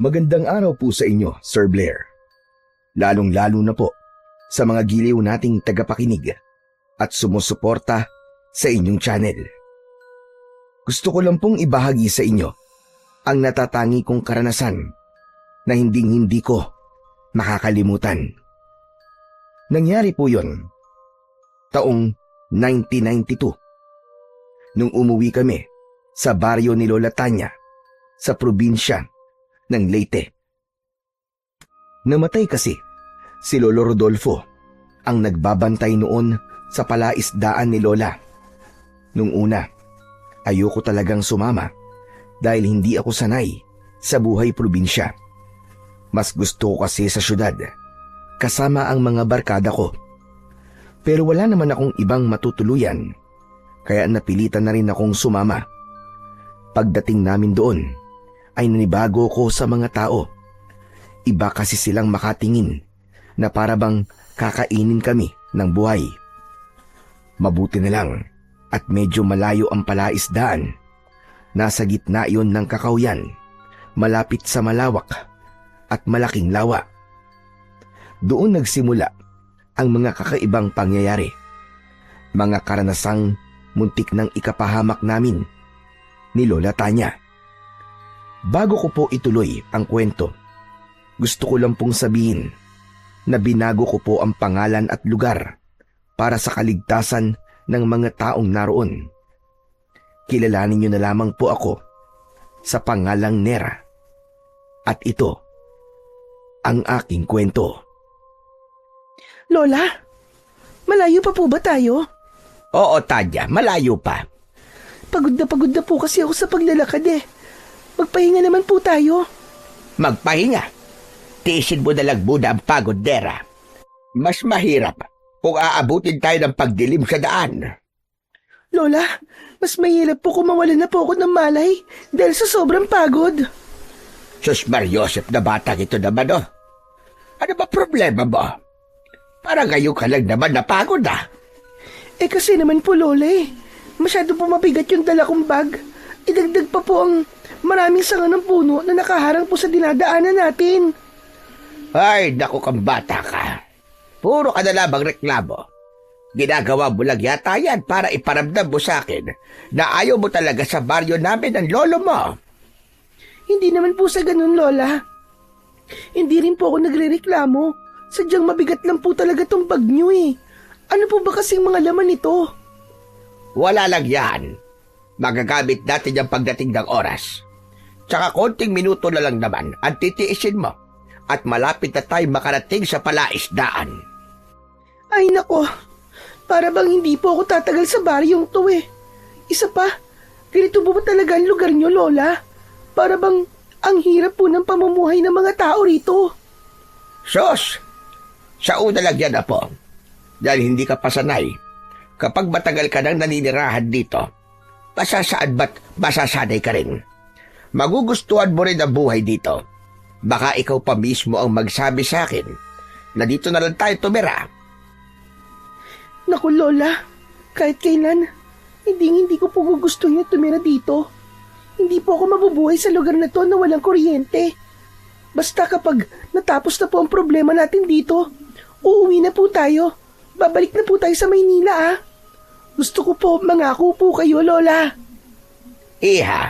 Magandang araw po sa inyo, Sir Blair. Lalong-lalo na po sa mga giliw nating tagapakinig at sumusuporta sa inyong channel. Gusto ko lang pong ibahagi sa inyo ang natatangi kong karanasan na hindi ko makakalimutan. Nangyari po yon taong 1992 nung umuwi kami sa baryo ni Lola Tanya sa probinsya ng Leyte. Namatay kasi si Lolo Rodolfo, ang nagbabantay noon sa palaisdaan ni Lola. Nung una, ayoko talagang sumama dahil hindi ako sanay sa buhay probinsya. Mas gusto ko kasi sa syudad, kasama ang mga barkada ko. Pero wala naman akong ibang matutuluyan, kaya napilitan na rin akong sumama. Pagdating namin doon, ay nanibago ko sa mga tao. Iba kasi silang makatingin na para bang kakainin kami ng buhay. Mabuti na lang at medyo malayo ang palaisdaan. Nasa gitna iyon ng kakawyan, malapit sa malawak at malaking lawa. Doon nagsimula ang mga kakaibang pangyayari. Mga karanasang muntik ng ikapahamak namin ni Lola Tanya. Bago ko po ituloy ang kwento, gusto ko lang pong sabihin na binago ko po ang pangalan at lugar para sa kaligtasan ng mga taong naroon. Kilalanin niyo na lamang po ako sa pangalang Nera. At ito ang aking kwento. Lola, malayo pa po ba tayo? Oo, Tanya, malayo pa. Pagod na po kasi ako sa paglalakad eh. Magpahinga naman po tayo. Magpahinga. Tiisin mo na lang muna ang pagod, Nera. Mas mahirap kung aabutin tayo ng pagdilim sa daan. Lola, mas mahirap po kung mawalan na po ako ng malay dahil sa sobrang pagod. Sus Mariosep na batang ito naman, oh. Ano ba problema mo? Para ngayon ka lang naman napagod, ah. Eh kasi naman po, Lola eh. Masyado po mabigat yung dala kong bag. Idagdag pa po ang maraming sanga ng puno na nakaharang po sa dinadaanan natin. Ay, naku kang bata ka. Puro ka na lamang reklamo. Ginagawa mo lang yata yan para iparamdam mo sa akin na ayaw mo talaga sa baryo namin ng lolo mo. Hindi naman po sa ganun, Lola. Hindi rin po ako nagrereklamo. Sadyang mabigat lang po talaga tong bag nyo eh. Ano po ba kasing mga laman nito? Wala lang yan. Magagamit natin yung pagdating ng oras. Tsaka konting minuto na lang naman ang titiisin mo at malapit na tayo makarating sa palaisdaan. Ay nako, para bang hindi po ako tatagal sa baryong to eh. Isa pa, ganito po ba talaga ang lugar nyo, Lola? Para bang ang hirap po ng pamumuhay ng mga tao rito. Sos, sa una lang yan, Apo. Dahil hindi ka pasanay. Kapag matagal ka nang naninirahan dito, pasasaan ba't masasanay ka rin? Magugustuhan mo rin ang buhay dito. Baka ikaw pa mismo ang magsabi sa akin na dito na lang tayo tumira. Naku, Lola, kahit kailan, hindi ko po gugustuhin na tumira dito. Hindi po ako mabubuhay sa lugar na to na walang kuryente. Basta kapag natapos na po ang problema natin dito, uuwi na po tayo. Babalik na po tayo sa Maynila, ah. Gusto ko po, mangako po kayo, Lola. Iha,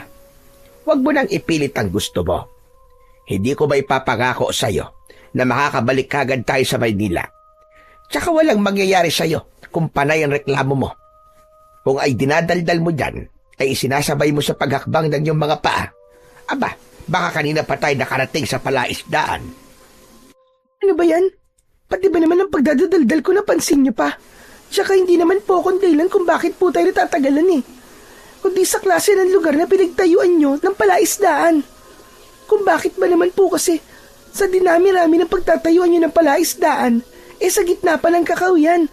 wag mo nang ipilit ang gusto mo. Hindi ko ba ipapangako sa'yo na makakabalik kagad tayo sa Maynila? Tsaka walang mangyayari sa'yo kung panay ang reklamo mo. Kung ay dinadaldal mo dyan, ay isinasabay mo sa paghakbang ng iyong mga paa. Aba, baka kanina pa tayo nakarating sa palaisdaan. Ano ba yan? Pati ba naman ang pagdadaldal ko napansin niyo pa? Tsaka hindi naman po akong dahilan kung bakit po tayo natatagalan eh. Kundi sa klase ng lugar na pinagtayuan nyo ng palaisdaan. Kung bakit ba naman po kasi sa dinami-rami ng pagtatayuan nyo ng palaisdaan, eh sa gitna pa ng kakawiyan.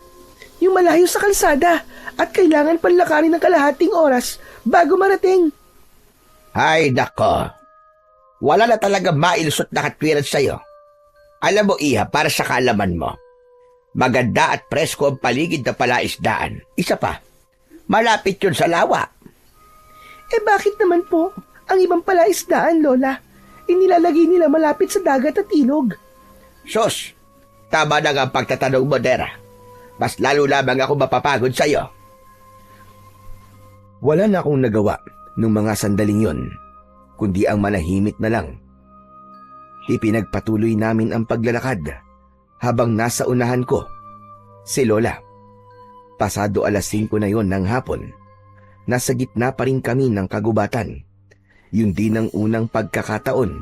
Yung malayo sa kalsada at kailangan panlakarin ng kalahating oras bago marating. Ay, nako. Wala na talaga mailusot na katwiran sa'yo. Alam mo, Iha, para sa kaalaman mo, maganda at presko ang paligid na palaisdaan. Isa pa, malapit yun sa lawa. Eh bakit naman po ang ibang palaisdaan, Lola? inilalagay nila malapit sa dagat at ilog. Sus, tama na nga ang pagtatanong mo, Nera. Mas lalo lamang ako mapapagod sa'yo. Wala na akong nagawa nung mga sandaling yon, kundi ang manahimik na lang. Ipinagpatuloy namin ang paglalakad habang nasa unahan ko si Lola. Pasado 5:00 na yon ng hapon. Nasa gitna pa rin kami ng kagubatan. Yun din ang unang pagkakataon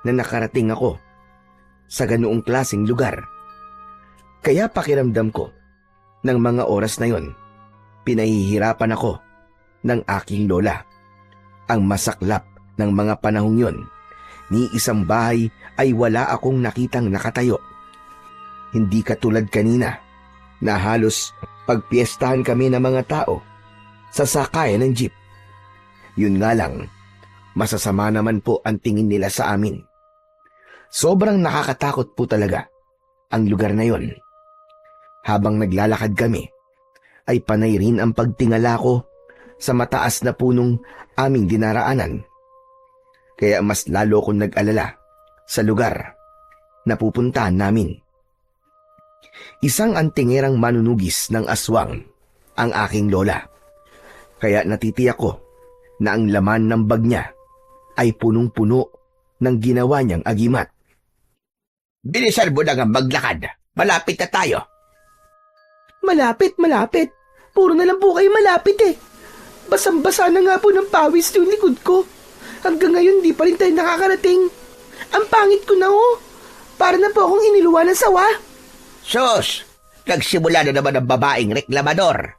na nakarating ako sa ganoong klaseng lugar. Kaya pakiramdam ko, ng mga oras na yon, pinahihirapan ako ng aking lola. Ang masaklap ng mga panahong yon, ni isang bahay ay wala akong nakitang nakatayo. Hindi katulad kanina na halos pagpiestahan kami ng mga tao sa sakayan ng jeep. Yun nga lang, masasama naman po ang tingin nila sa amin. Sobrang nakakatakot po talaga ang lugar na yon. Habang naglalakad kami, ay panay rin ang pagtingala ko sa mataas na punong aming dinaraanan. Kaya mas lalo kong nag-alala sa lugar na pupuntahan namin. Isang antingerang manunugis ng aswang ang aking lola. Kaya natitiyak ko na ang laman ng bag niya ay punong-puno ng ginawa niyang agimat. Bilisan mo na nga maglakad. Malapit na tayo. Malapit. Puro na lang po kayo malapit eh. Basang-basa na nga po ng pawis yung likod ko. Hanggang ngayon di pa rin tayo nakakarating. Ang pangit ko na oh. Para na po akong iniluwa ng sawa. Sus, nagsimula na naman ang babaeng reklamador.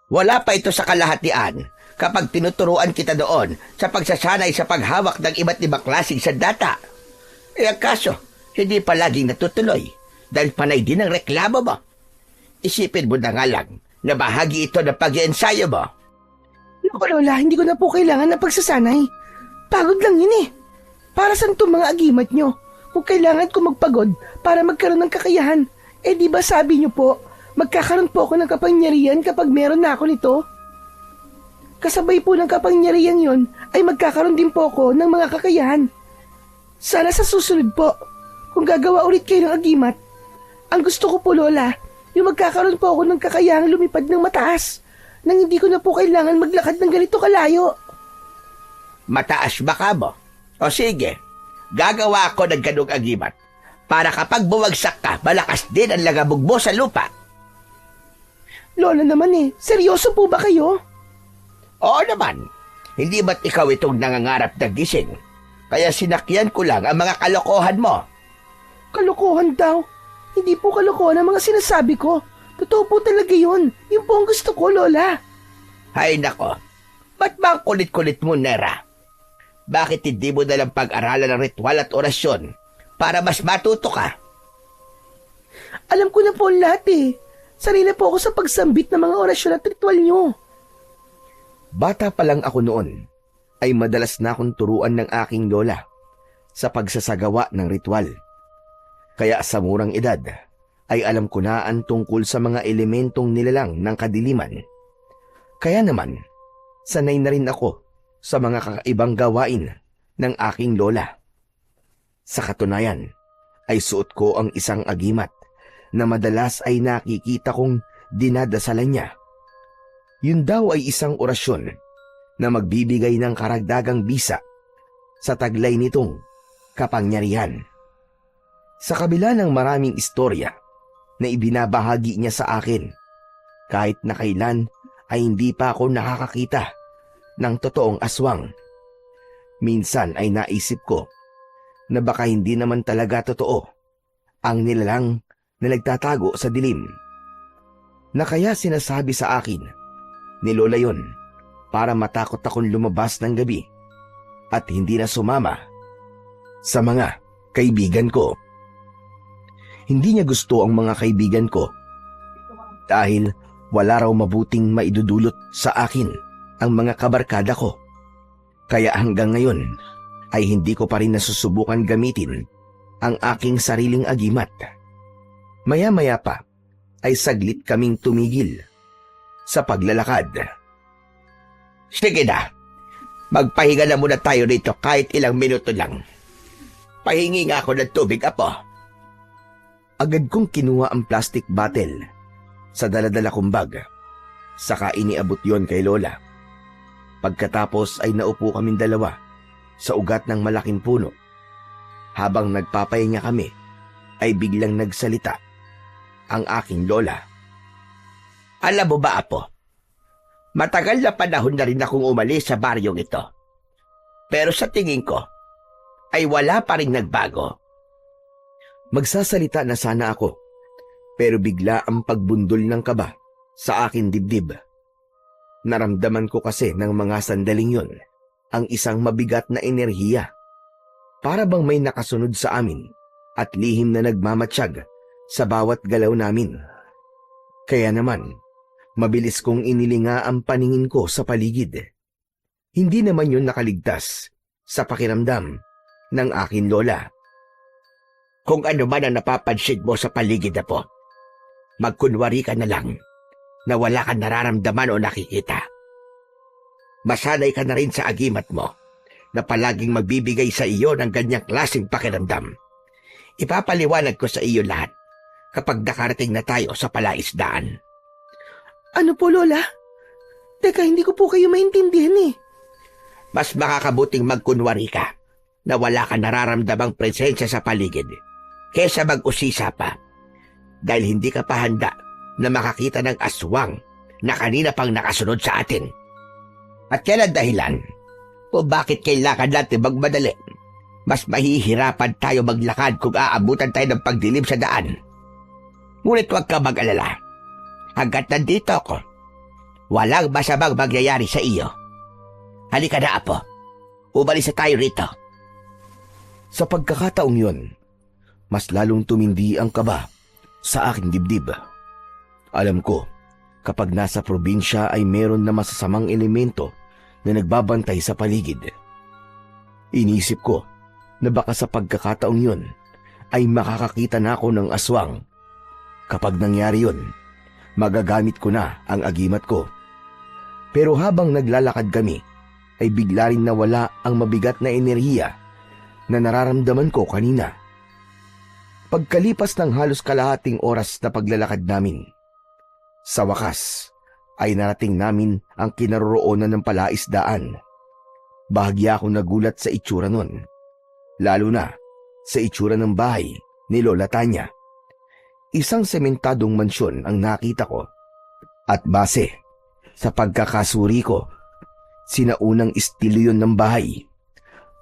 Wala pa ito sa kalahatian kapag tinuturuan kita doon sa pagsasanay sa paghawak ng iba't ibang klaseng sandata. Ang kaso, hindi pa laging natutuloy dahil panay din ang reklamo mo. Isipin mo na nga lang na bahagi ito ng pag-iensayo mo. Naku Lola, hindi ko na po kailangan ng pagsasanay. Pagod lang yun eh. Para saan itong mga agimat nyo? Kung kailangan ko magpagod para magkaroon ng kakayahan, di ba sabi nyo po, magkakaroon po ako ng kapangyarihan kapag meron na ako nito? Kasabay po ng kapangyarihan yon ay magkakaroon din po ako ng mga kakayahan. Sana sa susunod po, kung gagawa ulit kayo ng agimat, ang gusto ko po Lola, yung magkakaroon po ako ng kakayahang lumipad ng mataas nang hindi ko na po kailangan maglakad ng ganito kalayo. Mataas ba ka mo? O sige, gagawa ako ng ganung agimat para kapag bumagsak ka, malakas din ang lagabog mo sa lupa. Lola naman seryoso po ba kayo? Oo naman, hindi ba't ikaw itong nangangarap na gising? Kaya sinakyan ko lang ang mga kalokohan mo. Kalokohan daw? Hindi po kalokohan ang mga sinasabi ko. Totoo po talaga yun. Yun po ang gusto ko, Lola. Hay nako, ba't ba ang kulit-kulit mo, Nera? Bakit hindi mo nalang pag-aralan ng ritual at orasyon para mas matuto ka? Alam ko na po ang lahat Sanay na po ako sa pagsambit ng mga orasyon at ritual nyo. Bata pa lang ako noon, ay madalas na akong turuan ng aking lola sa pagsasagawa ng ritual. Kaya sa murang edad, ay alam ko na ang tungkol sa mga elementong nilalang ng kadiliman. Kaya naman, sanay na rin ako sa mga kakaibang gawain ng aking lola. Sa katunayan, ay suot ko ang isang agimat na madalas ay nakikita kong dinadasalan niya. Yun daw ay isang orasyon na magbibigay ng karagdagang bisa sa taglay nitong kapangyarihan. Sa kabila ng maraming istorya na ibinabahagi niya sa akin, kahit na kailan ay hindi pa ako nakakakita ng totoong aswang. Minsan ay naisip ko na baka hindi naman talaga totoo ang nilalang na nagtatago sa dilim, na kaya sinasabi sa akin ni Lola yon para matakot akong lumabas ng gabi at hindi na sumama sa mga kaibigan ko. Hindi niya gusto ang mga kaibigan ko dahil wala raw mabuting maidudulot sa akin ang mga kabarkada ko. Kaya hanggang ngayon ay hindi ko pa rin nasusubukan gamitin ang aking sariling agimat. Maya-maya pa ay saglit kaming tumigil sa paglalakad. Sige na, magpahinga na muna tayo dito kahit ilang minuto lang. Pahingi nga ako ng tubig, Apo. Agad kong kinuha ang plastic bottle sa daladala kong bag. Saka iniabot yon kay Lola. Pagkatapos ay naupo kaming dalawa sa ugat ng malaking puno. Habang nagpapahinga kami, ay biglang nagsalita ang aking lola. Alam mo ba, Apo? Matagal na panahon na rin akong umalis sa baryong ito. Pero sa tingin ko, ay wala pa rin nagbago. Magsasalita na sana ako, pero bigla ang pagbundol ng kaba sa aking dibdib. Naramdaman ko kasi ng mga sandaling yon ang isang mabigat na enerhiya. Para bang may nakasunod sa amin at lihim na nagmamatsyag sa bawat galaw namin. Kaya naman, mabilis kong inilinga ang paningin ko sa paligid. Hindi naman yun nakaligtas sa pakiramdam ng aking lola. Kung ano man ang napapansin mo sa paligid, Apo, magkunwari ka na lang na wala kang nararamdaman o nakikita. Masanay ka na rin sa agimat mo na palaging magbibigay sa iyo ng ganyang klaseng pakiramdam. Ipapaliwanag ko sa iyo lahat kapag nakarating na tayo sa palaisdaan. Ano po, Lola? Teka, hindi ko po kayo maintindihan eh. Mas makakabuting magkunwari ka na wala kang nararamdamang presensya sa paligid kesa mag-usisa pa dahil hindi ka pa handa na makakita ng aswang na kanina pang nakasunod sa atin. At kailan dahilan kung bakit kailangan natin magmadali? Mas mahihirapan tayo maglakad kung aabutan tayo ng pagdilim sa daan. Ngunit huwag ka mag-alala. Hanggat nandito ako, walang masamang mangyayari sa iyo. Halika na, Apo. Umalis na tayo rito. Sa pagkakataong yun, mas lalong tumindi ang kaba sa aking dibdib. Alam ko, kapag nasa probinsya ay meron na masasamang elemento na nagbabantay sa paligid. Inisip ko na baka sa pagkakataong yun ay makakakita na ako ng aswang. Kapag nangyari yun, magagamit ko na ang agimat ko. Pero habang naglalakad kami, ay bigla rin nawala ang mabigat na enerhiya na nararamdaman ko kanina. Pagkalipas ng halos kalahating oras na paglalakad namin, sa wakas ay narating namin ang kinaroroonan ng palaisdaan. Bahagya akong nagulat sa itsura nun, lalo na sa itsura ng bahay ni Lola Tanya. Isang sementadong mansyon ang nakita ko at base sa pagkakasuri ko, sinaunang estilo yun ng bahay.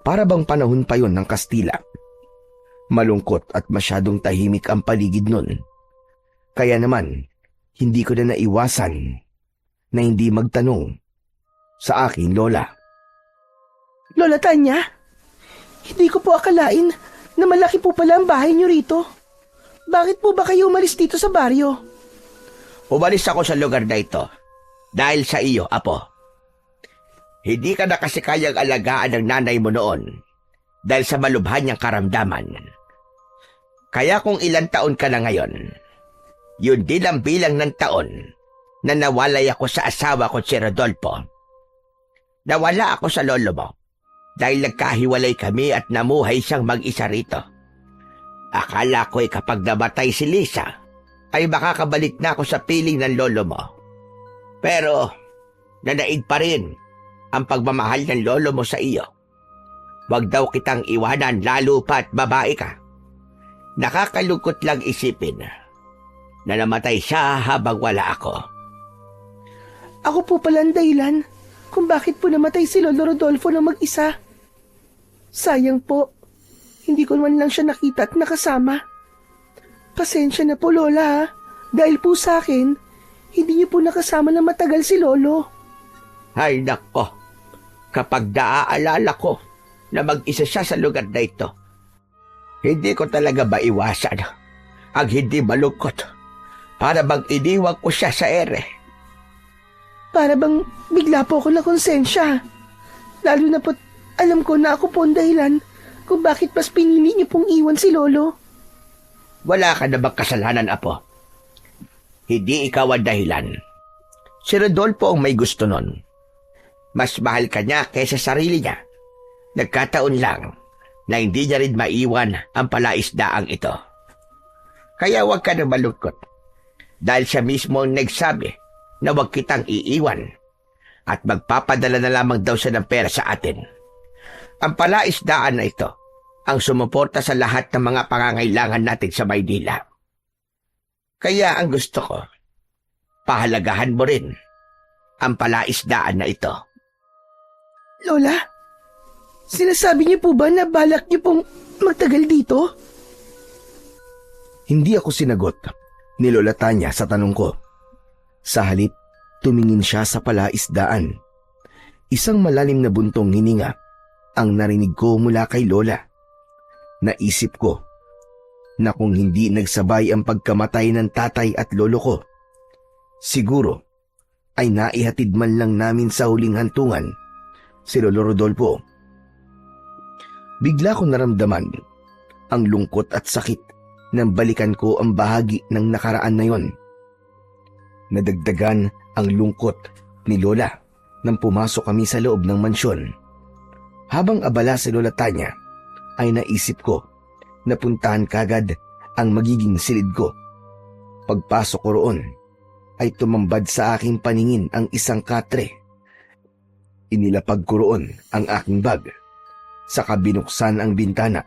Para bang panahon pa yon ng Kastila. Malungkot at masyadong tahimik ang paligid nun. Kaya naman, hindi ko na naiwasan na hindi magtanong sa aking lola. Lola Tanya, hindi ko po akalain na malaki po pala ang bahay niyo rito. Bakit po ba kayo umalis dito sa baryo? Umalis ako sa lugar na ito dahil sa iyo, Apo. Hindi ka na kasi kayang alagaan ng nanay mo noon dahil sa malubhan niyang karamdaman. Kaya kung ilang taon ka na ngayon, yun din ang bilang ng taon na nawalay ako sa asawa ko si Rodolfo. Nawala ako sa lolo mo dahil nagkahiwalay kami at namuhay siyang mag-isa rito. Akala ko kapag namatay si Lisa, ay makakabalik na ako sa piling ng lolo mo. Pero, nanaig pa rin ang pagmamahal ng lolo mo sa iyo. Huwag daw kitang iwanan lalo pa't babae ka. Nakakalungkot lang isipin na namatay siya habang wala ako. Ako po pala ang dahilan kung bakit po namatay si Lolo Rodolfo na mag-isa. Sayang po, hindi ko man lang siya nakita at nakasama. Pasensya na po, Lola, ha? Dahil po sa akin, hindi niyo po nakasama na matagal si Lolo. Ay nako, kapag naaalala ko na mag-isa siya sa lugar na ito, hindi ko talaga maiwasan ang hindi malungkot para bang iniwan ko siya sa ere. Para bang bigla po ako nakonsensya. Lalo na po't alam ko na ako po ang dahilan kung bakit mas pinili niyo pong iwan si Lolo. Wala ka na bang kasalanan, Apo? Hindi ikaw ang dahilan. Si Rodolfo ang may gusto nun. Mas mahal ka niya kaysa sarili niya. Nagkataon lang na hindi niya rin maiwan ang palaisdaang ito. Kaya huwag ka na malungkot dahil siya mismo ang nagsabi na huwag kitang iiwan at magpapadala na lamang daw siya ng pera sa atin. Ang palaisdaan na ito ang sumuporta sa lahat ng mga pangangailangan natin sa Maynila. Kaya ang gusto ko, pahalagahan mo rin ang palaisdaan na ito. Lola, sinasabi niyo po ba na balak niyo pong magtagal dito? Hindi ako sinagot ni Lola Tanya sa tanong ko. Sa halip, tumingin siya sa palaisdaan. Isang malalim na buntong hininga ang narinig ko mula kay Lola. Naisip ko na kung hindi nagsabay ang pagkamatay ng tatay at lolo ko, siguro ay naihatid man lang namin sa huling hantungan si Lolo Rodolfo. Bigla ko naramdaman ang lungkot at sakit nang balikan ko ang bahagi ng nakaraan na yon. Nadagdagan ang lungkot ni Lola nang pumasok kami sa loob ng mansyon. Habang abala si Lola Tanya, ay naisip ko na puntahan kagad ang magiging silid ko. Pagpasok ko roon, ay tumambad sa aking paningin ang isang katre. Inilapag ko roon ang aking bag, saka binuksan ang bintana.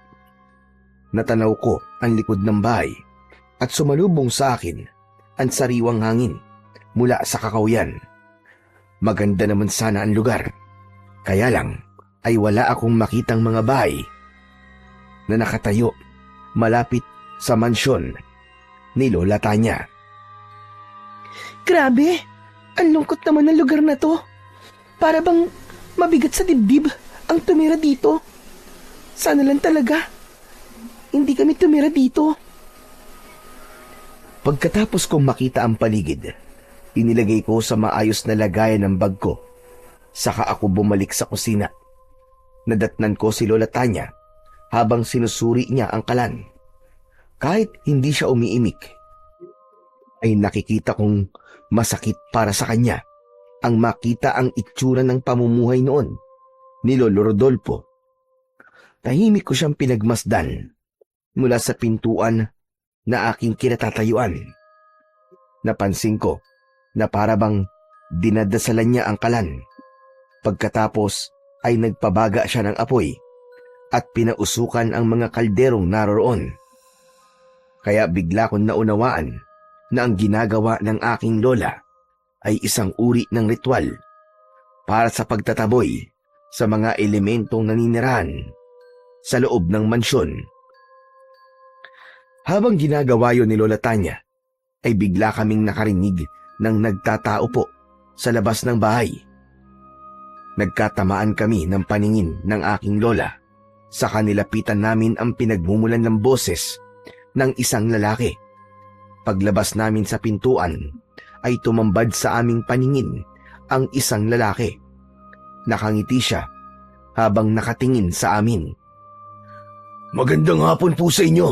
Natanaw ko ang likod ng bahay at sumalubong sa akin ang sariwang hangin mula sa kakauyan. Maganda naman sana ang lugar, kaya lang ay wala akong makitang mga bahay na nakatayo malapit sa mansyon ni Lola Tanya. Grabe, ang lungkot naman ng lugar na to. Para bang mabigat sa dibdib ang tumira dito. Sana lang talaga hindi kami tumira dito. Pagkatapos kong makita ang paligid, inilagay ko sa maayos na lagayan ng bag ko. Saka ako bumalik sa kusina. Nadatnan ko si Lola Tanya habang sinusuri niya ang kalan. Kahit hindi siya umiimik, ay nakikita kong masakit para sa kanya ang makita ang itsura ng pamumuhay noon ni Lolo Rodolfo. Tahimik ko siyang pinagmasdan mula sa pintuan na aking kinatatayuan. Napansin ko na para bang dinadasalan niya ang kalan. Pagkatapos ay nagpabaga siya ng apoy at pinausukan ang mga kalderong naroroon. Kaya bigla kong naunawaan na ang ginagawa ng aking lola ay isang uri ng ritual para sa pagtataboy sa mga elementong naninirahan sa loob ng mansyon. Habang ginagawa yon ni Lola Tanya, ay bigla kaming nakarinig ng nagtatao po sa labas ng bahay. Nagkatamaan kami ng paningin ng aking lola. Sa kanilapitan namin ang pinagmumulan ng boses ng isang lalaki. Paglabas namin sa pintuan, ay tumambad sa aming paningin ang isang lalaki. Nakangiti siya habang nakatingin sa amin. "Magandang hapon po sa inyo.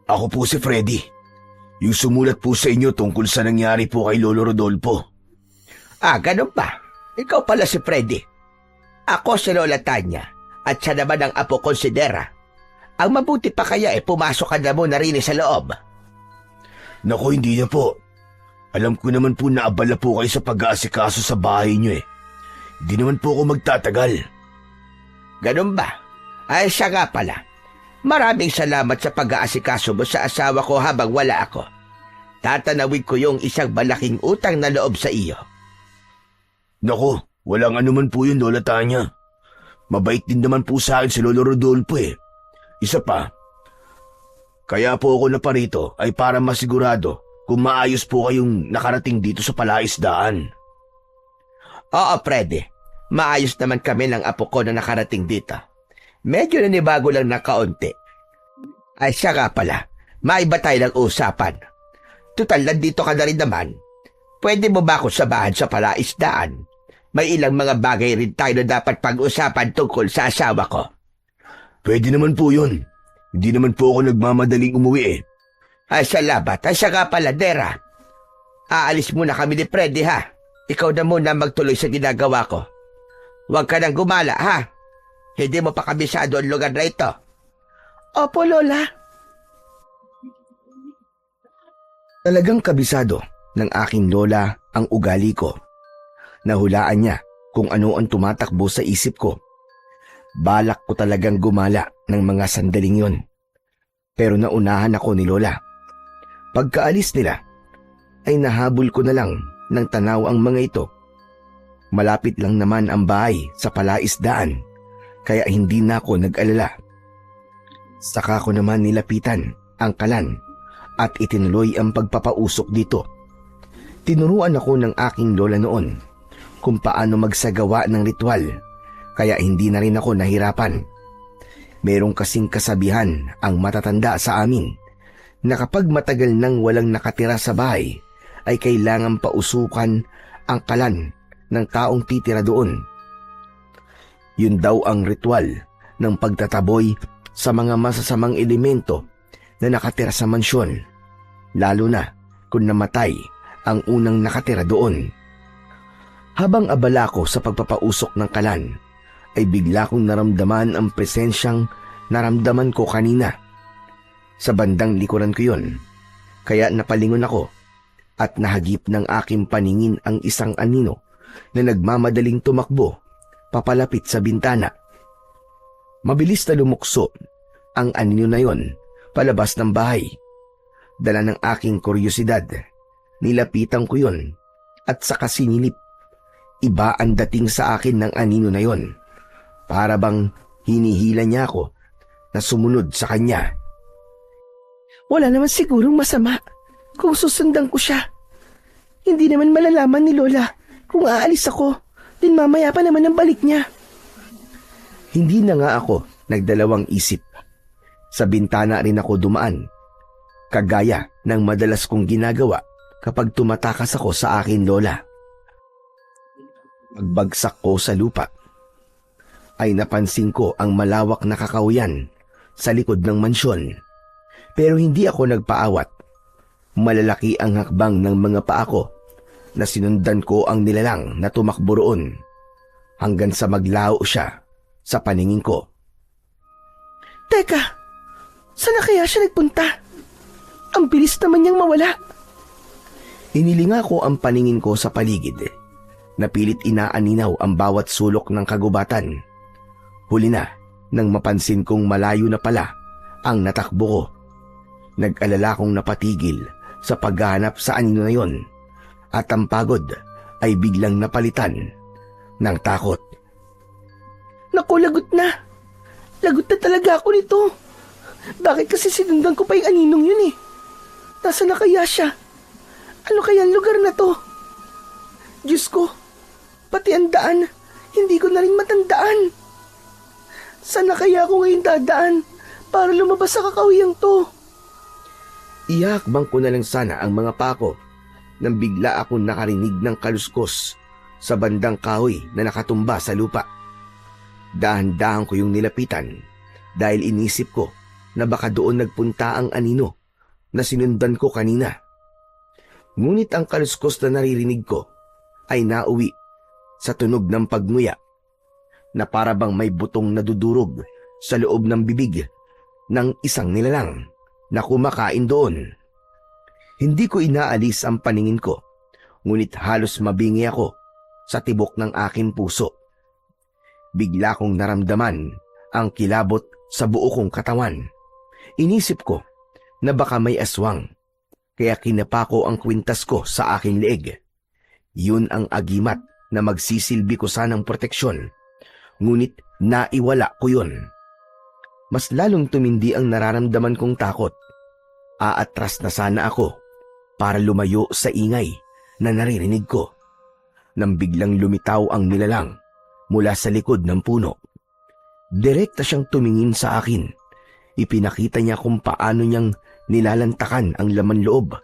Ako po si Freddy. Yung sumulat po sa inyo tungkol sa nangyari po kay Lolo Rodolfo." Ah, ganun ba? Ikaw pala si Freddy. Ako si Lola Tanya at siya naman ang apo konsidera. Ang mabuti pa kaya pumasok ka na muna rin sa loob. Naku, hindi na po. Alam ko naman po na abala po kayo sa pag-aasikaso sa bahay niyo eh. Hindi naman po ako magtatagal. Ganun ba? Ay, siya nga pala. Maraming salamat sa pag-aasikaso mo sa asawa ko habang wala ako. Tatanawin ko yung isang malaking utang na loob sa iyo. Naku, walang anuman po yun, Lola Tanya. Mabait din naman po sa akin si Lolo Rodolfo eh. Isa pa, kaya po ako naparito ay para masigurado kung maayos po kayong nakarating dito sa palaisdaan. Oo, Freddy. Maayos naman kami ng apo ko na nakarating dito. Medyo nanibago lang na kaunti. Ay, siya nga pala. Maiba tayo ng usapan. Tutal, nandito ka na rin naman. Pwede mo ba ako samahan sa palaisdaan? May ilang mga bagay rin tayo na dapat pag-usapan tungkol sa asawa ko. Pwede naman po yun. Hindi naman po ako nagmamadaling umuwi eh. Ay, salamat. Ay, siya nga pala, Dera. Aalis muna kami ni Freddy, ha? Ikaw na muna magtuloy sa ginagawa ko. Huwag ka nang gumala, ha? Hindi mo pa kabisado ang lugar na ito. Opo, Lola. Talagang kabisado ng aking lola ang ugali ko. Nahulaan niya kung ano ang tumatakbo sa isip ko. Balak ko talagang gumala ng mga sandaling yon. Pero naunahan ako ni Lola. Pagkaalis nila, ay nahabol ko na lang ng tanaw ang mga ito. Malapit lang naman ang bahay sa palaisdaan, kaya hindi na ako nag-alala. Saka ko naman nilapitan ang kalan at itinuloy ang pagpapausok dito. Tinuruan ako ng aking lola noon kung paano magsagawa ng ritual, kaya hindi na rin ako nahirapan. Merong kasing kasabihan ang matatanda sa amin na kapag matagal nang walang nakatira sa bahay, ay kailangan pausukan ang kalan ng taong titira doon. Yun daw ang ritual ng pagtataboy sa mga masasamang elemento na nakatira sa mansyon, lalo na kung namatay ang unang nakatira doon. Habang abala ko sa pagpapausok ng kalan, ay bigla kong naramdaman ang presensyang naramdaman ko kanina. Sa bandang likuran ko yun, kaya napalingon ako at nahagip ng aking paningin ang isang anino na nagmamadaling tumakbo papalapit sa bintana. Mabilis na lumukso ang anino na yon palabas ng bahay. Dala ng aking kuryosidad, nilapitan ko yon at saka sinilip. Iba ang dating sa akin ng anino na yon. Para bang hinihila niya ako na sumunod sa kanya. Wala naman sigurong masama kung susundan ko siya. Hindi naman malalaman ni Lola kung aalis ako, din mamaya pa naman ang balik niya. Hindi na nga ako nagdalawang isip. Sa bintana rin ako dumaan, kagaya ng madalas kong ginagawa kapag tumatakas ako sa akin lola. Pagbagsak ko sa lupa, ay napansin ko ang malawak na kakahuyan sa likod ng mansyon. Pero hindi ako nagpaawat. Malalaki ang hakbang ng mga paa ko na sinundan ko ang nilalang na tumakbo roon hanggang sa maglaho siya sa paningin ko. Teka, saan na kaya siya nagpunta? Ang bilis naman niyang mawala. Inilinga ko ang paningin ko sa paligid. Napilit inaaninaw ang bawat sulok ng kagubatan. Huli na nang mapansin kong malayo na pala ang natakbo ko. Nag-alala kong napatigil sa paghahanap sa anino na yon at ang pagod ay biglang napalitan ng takot. Naku, lagot na. Lagot na talaga ako nito. Bakit kasi sinundan ko pa yung aninong yun eh? Nasaan na kaya siya? Ano kaya ang lugar na to? Diyos ko, pati ang daan, hindi ko na rin matandaan. Saan na kaya ako ngayon dadaan para lumabas sa kakawiyang to? Ihakbang ko na lang sana ang mga pako nang bigla akong nakarinig ng kaluskos sa bandang kahoy na nakatumba sa lupa. Dahan-dahan ko yung nilapitan dahil inisip ko na baka doon nagpunta ang anino na sinundan ko kanina. Ngunit ang kaluskos na naririnig ko ay nauwi sa tunog ng pagnguya na para bang may butong nadudurog sa loob ng bibig ng isang nilalang na kumakain doon. Hindi ko inaalis ang paningin ko, ngunit halos mabingi ako sa tibok ng aking puso. Bigla kong naramdaman ang kilabot sa buo kong katawan. Inisip ko na baka may aswang, kaya kinapa ko ang kwintas ko sa aking leeg. Yun ang agimat na magsisilbi ko sanang proteksyon, ngunit naiwala ko yun. Mas lalong tumindi ang nararamdaman kong takot. Aatras na sana ako para lumayo sa ingay na naririnig ko, nang biglang lumitaw ang nilalang mula sa likod ng puno. Direkta siyang tumingin sa akin. Ipinakita niya kung paano niyang nilalantakan ang laman loob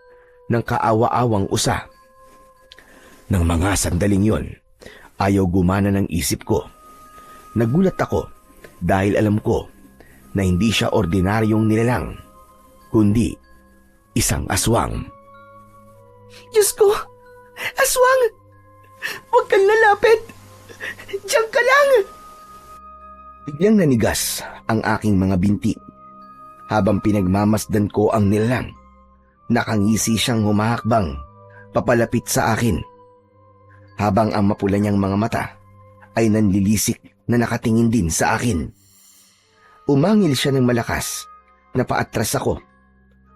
ng kaawa-awang usa. Nang mga sandaling yon, ayaw gumana ng isip ko. Nagulat ako dahil alam ko na hindi siya ordinaryong nilalang, kundi isang aswang. Diyos ko! Aswang! Huwag kang lalapit! Diyan ka lang! Biglang nanigas ang aking mga binti. Habang pinagmamasdan ko ang nilalang, nakangisi siyang humahakbang papalapit sa akin. Habang ang mapula niyang mga mata ay nanlilisik na nakatingin din sa akin. Umangil siya ng malakas na paatras ako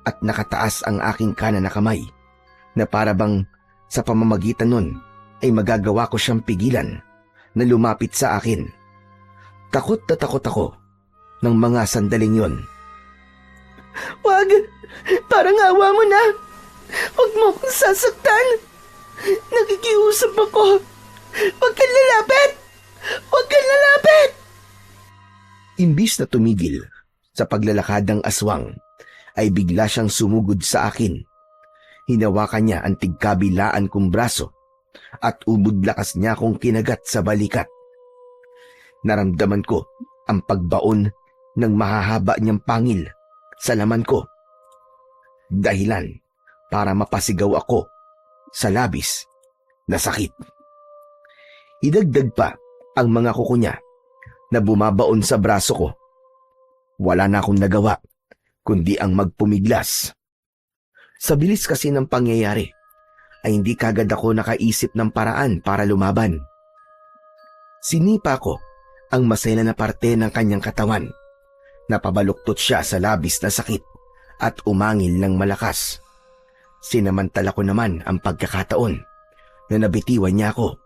at nakataas ang aking kanan na kamay na para bang sa pamamagitan nun ay magagawa ko siyang pigilan na lumapit sa akin. Takot na takot ako ng mga sandaling yon. Wag! Parang awa mo na! Huwag mo akong sasaktan! Nakikiusap ako! Huwag kang lalapit! Huwag kang lalapit! Imbis na tumigil sa paglalakad ng aswang, ay bigla siyang sumugod sa akin. Hinawakan niya ang tigkabilaan kong braso at ubod lakas niya akong kinagat sa balikat. Naramdaman ko ang pagbaon ng mahahaba niyang pangil sa laman ko. Dahilan para mapasigaw ako sa labis na sakit. Idagdag pa ang mga kuko niya na bumabaon sa braso ko. Wala na akong nagawa kundi ang magpumiglas. Sa bilis kasi ng pangyayari ay hindi kagad ako nakaisip ng paraan para lumaban. Sinipa ko ang masela na parte ng kanyang katawan. Napabaluktot siya sa labis na sakit at umangil ng malakas. Sinamantala ko naman ang pagkakataon na nabitiwan niya ako.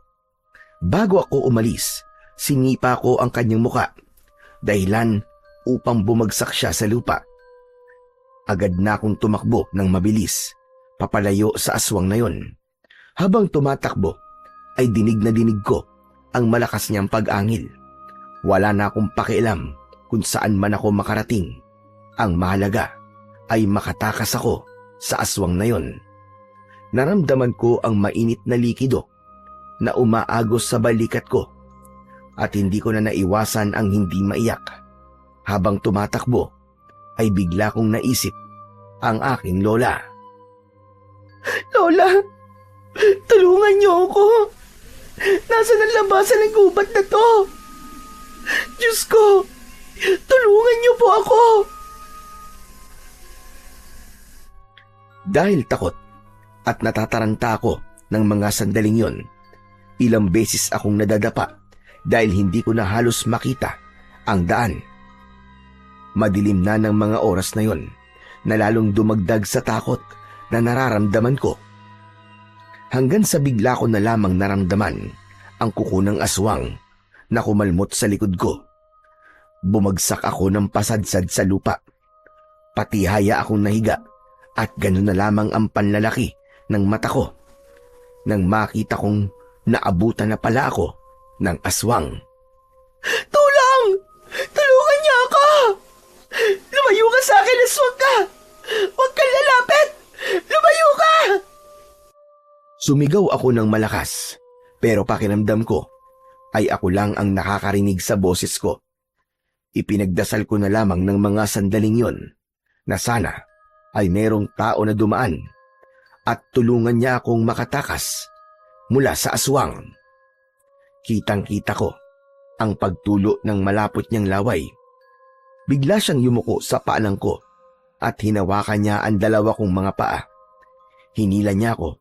Bago ako umalis, sinipa ko ang kanyang muka, dahilan upang bumagsak siya sa lupa. Agad na akong tumakbo ng mabilis, papalayo sa aswang na yon. Habang tumatakbo, ay dinig na dinig ko ang malakas niyang pag-angil. Wala na akong pakialam kung saan man ako makarating. Ang mahalaga ay makatakas ako sa aswang na yon. Naramdaman ko ang mainit na likido na umaagos sa balikat ko at hindi ko na naiwasan ang hindi maiyak. Habang tumatakbo ay bigla kong naisip ang aking lola. Lola, tulungan niyo ako. Nasaan ang labasan ng gubat na to? Diyos ko, tulungan niyo po ako. Dahil takot at natataranta ako ng mga sandaling yon, ilang beses akong nadadapa dahil hindi ko na halos makita ang daan. Madilim na ng mga oras na yon na lalong dumagdag sa takot na nararamdaman ko. Hanggang sa bigla ko na lamang naramdaman ang kuko ng aswang na kumalmot sa likod ko. Bumagsak ako ng pasadsad sa lupa. Patihaya akong nahiga at ganun na lamang ang panlalaki ng mata ko nang makita kong naabutan na pala ako ng aswang. Tulong! Tulungan niyo ako! Lumayo ka sa akin, aswang ka! Huwag kang lalapit! Lumayo ka! Sumigaw ako ng malakas, pero pakiramdam ko ay ako lang ang nakakarinig sa boses ko. Ipinagdasal ko na lamang ng mga sandaling yon na sana ay merong tao na dumaan at tulungan niya akong makatakas mula sa aswang. Kitang-kita ko ang pagtulo ng malapot niyang laway. Bigla siyang yumuko sa paanan ko at hinawakan niya ang dalawa kong mga paa. Hinila niya ako,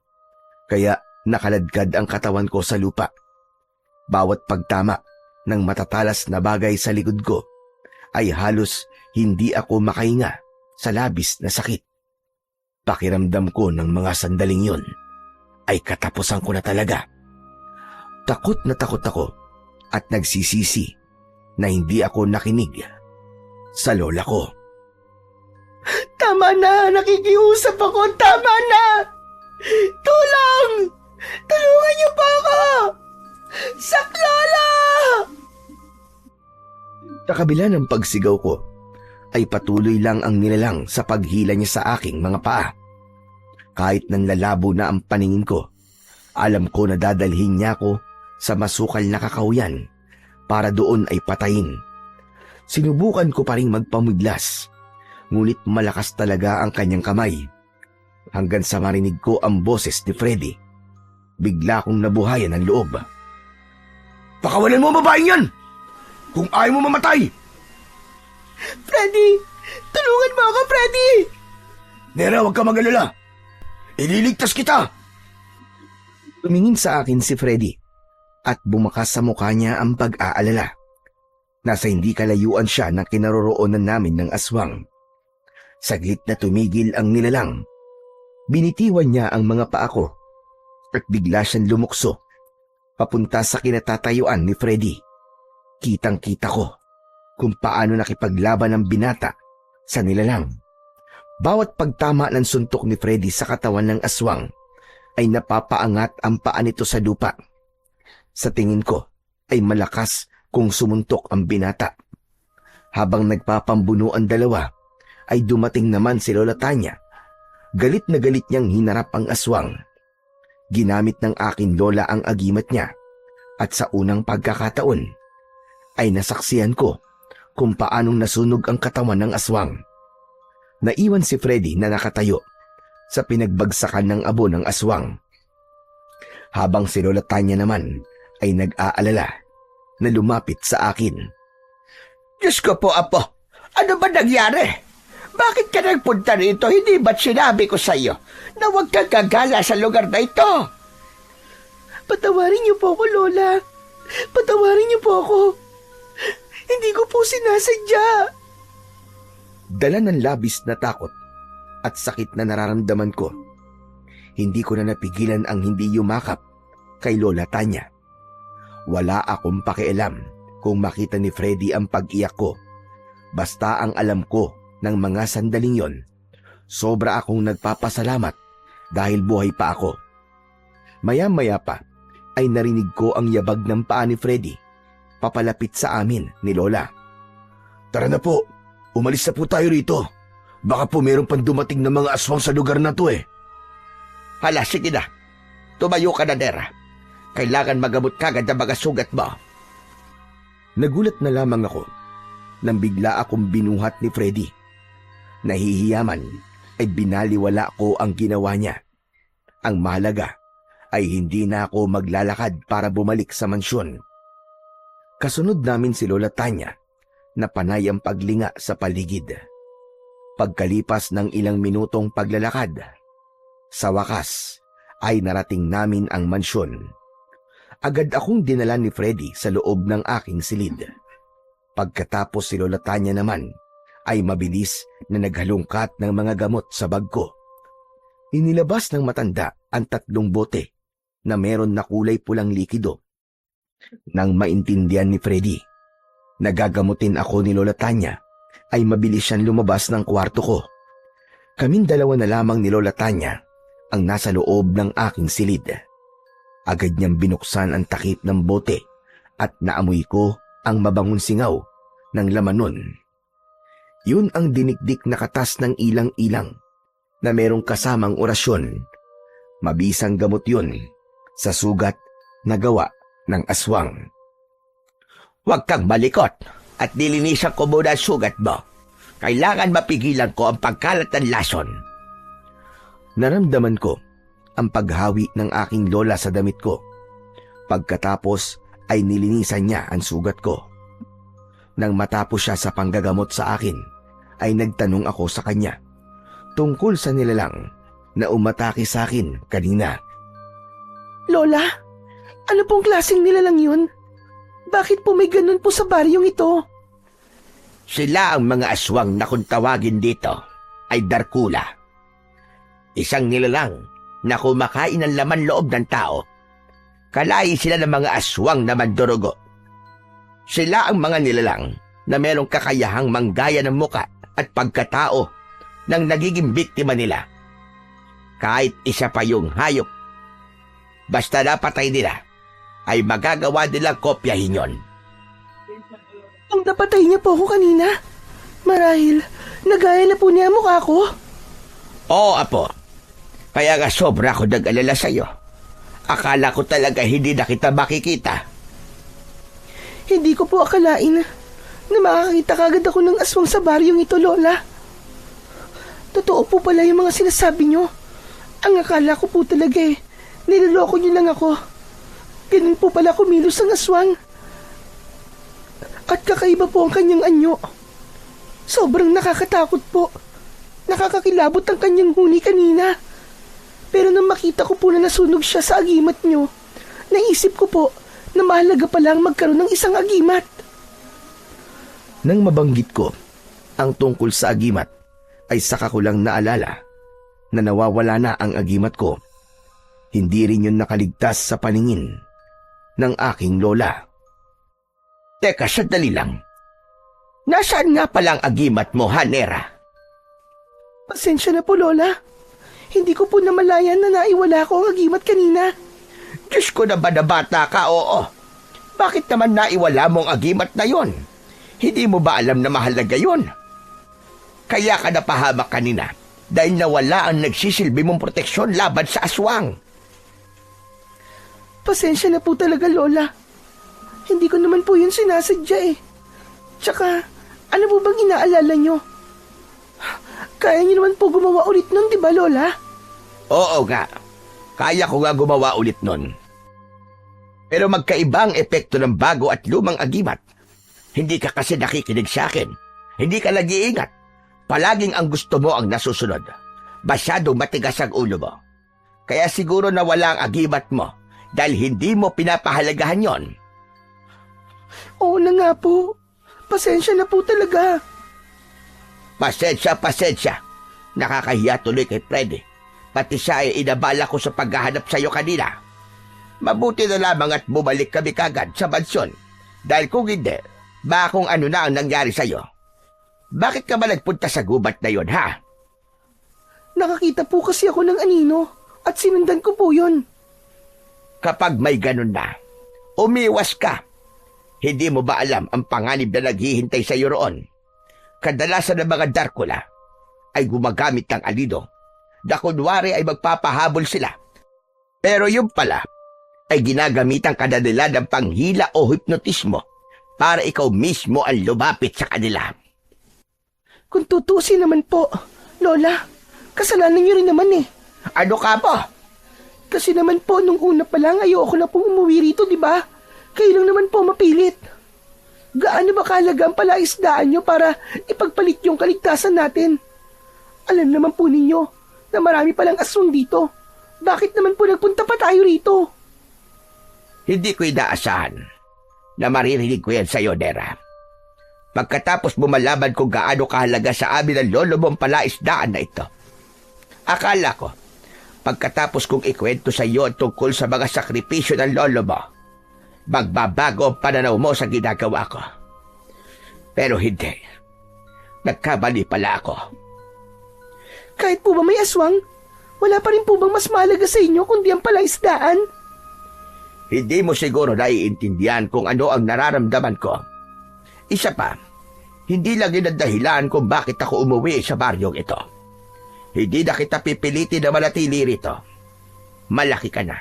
kaya nakaladkad ang katawan ko sa lupa. Bawat pagtama ng matatalas na bagay sa likod ko ay halos hindi ako makahinga sa labis na sakit. Pakiramdam ko ng mga sandaling yon ay katapusan ko na talaga. Takot na takot ako at nagsisisi na hindi ako nakinig sa lola ko. Tama na! Nakikiusap ako! Tama na! Tulong! Tulungan niyo pa ako! Saklala! Sa kabila ng pagsigaw ko, ay patuloy lang ang nilalang sa paghila niya sa aking mga paa. Kahit nanlalabo na ang paningin ko, alam ko na dadalhin niya ako sa masukal na kakauyan para doon ay patayin. Sinubukan ko pa ring magpamiglas, ngunit malakas talaga ang kanyang kamay. Hanggang sa marinig ko ang boses ni Freddy, bigla kong nabuhayan ang loob. "Pakawalan mo ang babaeng yan! kung ayaw mo mamatay. Freddy! Tulungan mo ako, Freddy! Nera, huwag ka mag-alala. Ililigtas kita. Tumingin sa akin si Freddy at bumakas sa mukha niya ang pag-aalala. Nasa hindi kalayuan siya ng kinaroroonan namin ng aswang. Saglit na tumigil ang nilalang. Binitiwan niya ang mga paa ko at bigla siyang lumukso papunta sa kinatatayuan ni Freddy. Kitang-kita ko kung paano nakipaglaban ang binata sa nilalang. Bawat pagtama ng suntok ni Freddy sa katawan ng aswang ay napapaangat ang paa nito sa lupa. Sa tingin ko ay malakas kung sumuntok ang binata. Habang nagpapambuno ang dalawa, ay dumating naman si Lola Tanya. Galit na galit niyang hinarap ang aswang. Ginamit ng aking lola ang agimat niya at sa unang pagkakataon ay nasaksihan ko kung paanong nasunog ang katawan ng aswang. Naiwan si Freddy na nakatayo sa pinagbagsakan ng abo ng aswang. Habang si Lola Tanya naman ay nag-aalala na lumapit sa akin. Diyos ko po, Apo. Ano ba nangyari? Bakit ka nagpunta rito? Hindi ba't sinabi ko sa iyo na huwag kang gagala sa lugar na ito? Patawarin niyo po ako, Lola. Patawarin niyo po ako. Hindi ko po sinasadya. Dala ng labis na takot at sakit na nararamdaman ko, hindi ko na napigilan ang hindi yumakap kay Lola Tanya. Wala akong pakialam kung makita ni Freddy ang pag-iyak ko. Basta ang alam ko ng mga sandaling yon, sobra akong nagpapasalamat dahil buhay pa ako. Maya-maya pa ay narinig ko ang yabag ng paa ni Freddy papalapit sa amin ni Lola. Tara na po, umalis na po tayo rito. Baka po meron pang dumating na mga aswang sa lugar na to eh. Hala, sige na. Tumayo ka na, Nera. Kailangan magamot kagad ang mga sugat mo. Nagulat na lamang ako nang bigla akong binuhat ni Freddy. Nahihiyaman ay binaliwala ko ang ginawa niya. Ang mahalaga ay hindi na ako maglalakad para bumalik sa mansyon. Kasunod namin si Lola Tanya na panay ang paglinga sa paligid. Pagkalipas ng ilang minutong paglalakad, sa wakas ay narating namin ang mansyon. Agad akong dinala ni Freddy sa loob ng aking silid. Pagkatapos si Lola Tanya naman ay mabilis na naghalungkat ng mga gamot sa bag ko. Inilabas ng matanda ang 3 bote na meron na kulay pulang likido. Nang maintindihan ni Freddy na gagamutin ako ni Lola Tanya, ay mabilis siyang lumabas ng kwarto ko. Kaming dalawa na lamang ni Lola Tanya ang nasa loob ng aking silid. Agad niyang binuksan ang takip ng bote at naamoy ko ang mabangong singaw ng laman nun. Yun ang dinikdik na katas ng ilang-ilang na merong kasamang orasyon. Mabisang gamot yun sa sugat na gawa ng aswang. Huwag kang malikot at nilinisan ko muna ang sugat mo. Kailangan mapigilan ko ang pagkalat ng lason. Naramdaman ko ang paghawi ng aking lola sa damit ko. Pagkatapos ay nilinisan niya ang sugat ko. Nang matapos siya sa panggagamot sa akin, ay nagtanong ako sa kanya tungkol sa nilalang na umatake sa akin kanina. Lola, ano pong klaseng nilalang yun? Bakit po may ganun po sa baryong ito? Sila ang mga aswang na kung tawagin dito ay Darkula. Isang nilalang na kumakain ng laman loob ng tao. Kalahi sila ng mga aswang na mandurugo. Sila ang mga nilalang na merong kakayahang manggaya ng muka at pagkatao ng nagiging biktima nila. Kahit isa pa yung hayop, basta napatay nila, ay magagawa nilang kopyahin yon. Ang napatay niya po ako kanina. Marahil, nagaya na po niya mukha ko. Oo, Apo. Kaya nga sobra ako nag-alala sa'yo. Akala ko talaga hindi na kita makikita. Hindi ko po akalain na makakita kagad ako ng aswang sa baryong ito, Lola. Totoo po pala yung mga sinasabi nyo. Ang akala ko po talaga niloloko nyo lang ako. Ganun po pala kumilos ang aswang. At kakaiba po ang kanyang anyo. Sobrang nakakatakot po. Nakakakilabot ang kanyang huni kanina. Pero nang makita ko po na nasunog siya sa agimat nyo, naisip ko po na mahalaga palang magkaroon ng isang agimat. Nang mabanggit ko ang tungkol sa agimat, ay saka ko lang naalala na nawawala na ang agimat ko. Hindi rin yun nakaligtas sa paningin ng aking lola. Teka, sandali lang. Nasaan nga palang agimat mo, Hanera? Pasensya na po, Lola. Hindi ko po namalayan na naiwala ko ang agimat kanina. Diyos ko na ba na bata ka, oo? Bakit naman naiwala mong agimat na yon? Hindi mo ba alam na mahalaga yon? Kaya ka napahamak kanina dahil nawala ang nagsisilbi mong proteksyon laban sa aswang. Pasensya na po talaga, Lola. Hindi ko naman po yun sinasadya eh. Tsaka, ano po bang inaalala nyo? Kaya nyo naman po gumawa ulit nun, di ba, Lola? Oo nga, kaya ko nga gumawa ulit nun. Pero magkaiba ang epekto ng bago at lumang agimat. Hindi ka kasi nakikinig sa akin. Hindi ka nag-iingat. Palaging ang gusto mo ang nasusunod. Masyadong matigas ang ulo mo. Kaya siguro nawala ang agimat mo dahil hindi mo pinapahalagahan yon. Oo na nga po. Pasensya na po talaga. Pasensya. Nakakahiya tuloy kay Freddy. Pati siya ay inabala ko sa paghahanap sa iyo kanina. Mabuti na lamang at bumalik kami kagad sa mansyon. Dahil kung hindi, ba kung ano na ang nangyari sa iyo? Bakit ka ba nagpunta sa gubat na yon, ha? Nakakita po kasi ako ng anino at sinundan ko po yun. Kapag may ganun na, umiwas ka. Hindi mo ba alam ang panganib na naghihintay sa iyo roon? Kadalasan ng mga Darkula ay gumagamit ng alido na kunwari ay magpapahabol sila. Pero yung pala ay ginagamitan ka na nila ng panghila o hipnotismo para ikaw mismo ang lumapit sa kanila. Kung tutusin naman po, Lola, kasalanan niyo rin naman eh. Ano ka po? Kasi naman po, nung una pa lang, ayoko na pong umuwi rito, di ba? Kayo lang naman po mapilit. Gaano ba kahalaga ang palaisdaan nyo para ipagpalit yung kaligtasan natin? Alam naman po ninyo na marami palang aswang dito. Bakit naman po nagpunta pa tayo rito? Hindi ko inaasahan na maririnig ko yan sa iyo, Nera. Pagkatapos bumalaban kung gaano kahalaga sa amin ang lolo mong palaisdaan na ito. Akala ko, pagkatapos kong ikwento sa iyo tungkol sa mga sakripisyo ng lolo mo, magbabago ang pananaw mo sa ginagawa ko. Pero hindi. Nagkamali pala ako. Kahit po ba may aswang, wala pa rin po bang mas mahalaga sa inyo kundi ang palaisdaan? Hindi mo siguro naiintindihan kung ano ang nararamdaman ko. Isa pa, hindi lang yun ang dahilan kung bakit ako umuwi sa baryong ito. Hindi na kita pipilitin na manatili rito. Malaki ka na.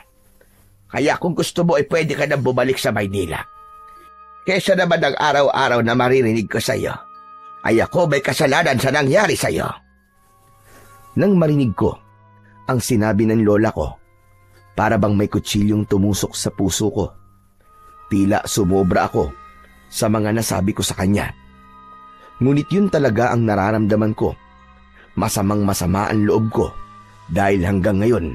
Kaya kung gusto mo ay pwede ka na bumalik sa Maynila. Kesa naman ang araw-araw na maririnig ko sa iyo, ay ako may kasalanan sa nangyari sa iyo. Nang marinig ko ang sinabi ng lola ko, para bang may kutsilyong tumusok sa puso ko. Tila sumobra ako sa mga nasabi ko sa kanya. Ngunit yun talaga ang nararamdaman ko. Masamang-masama ang loob ko dahil hanggang ngayon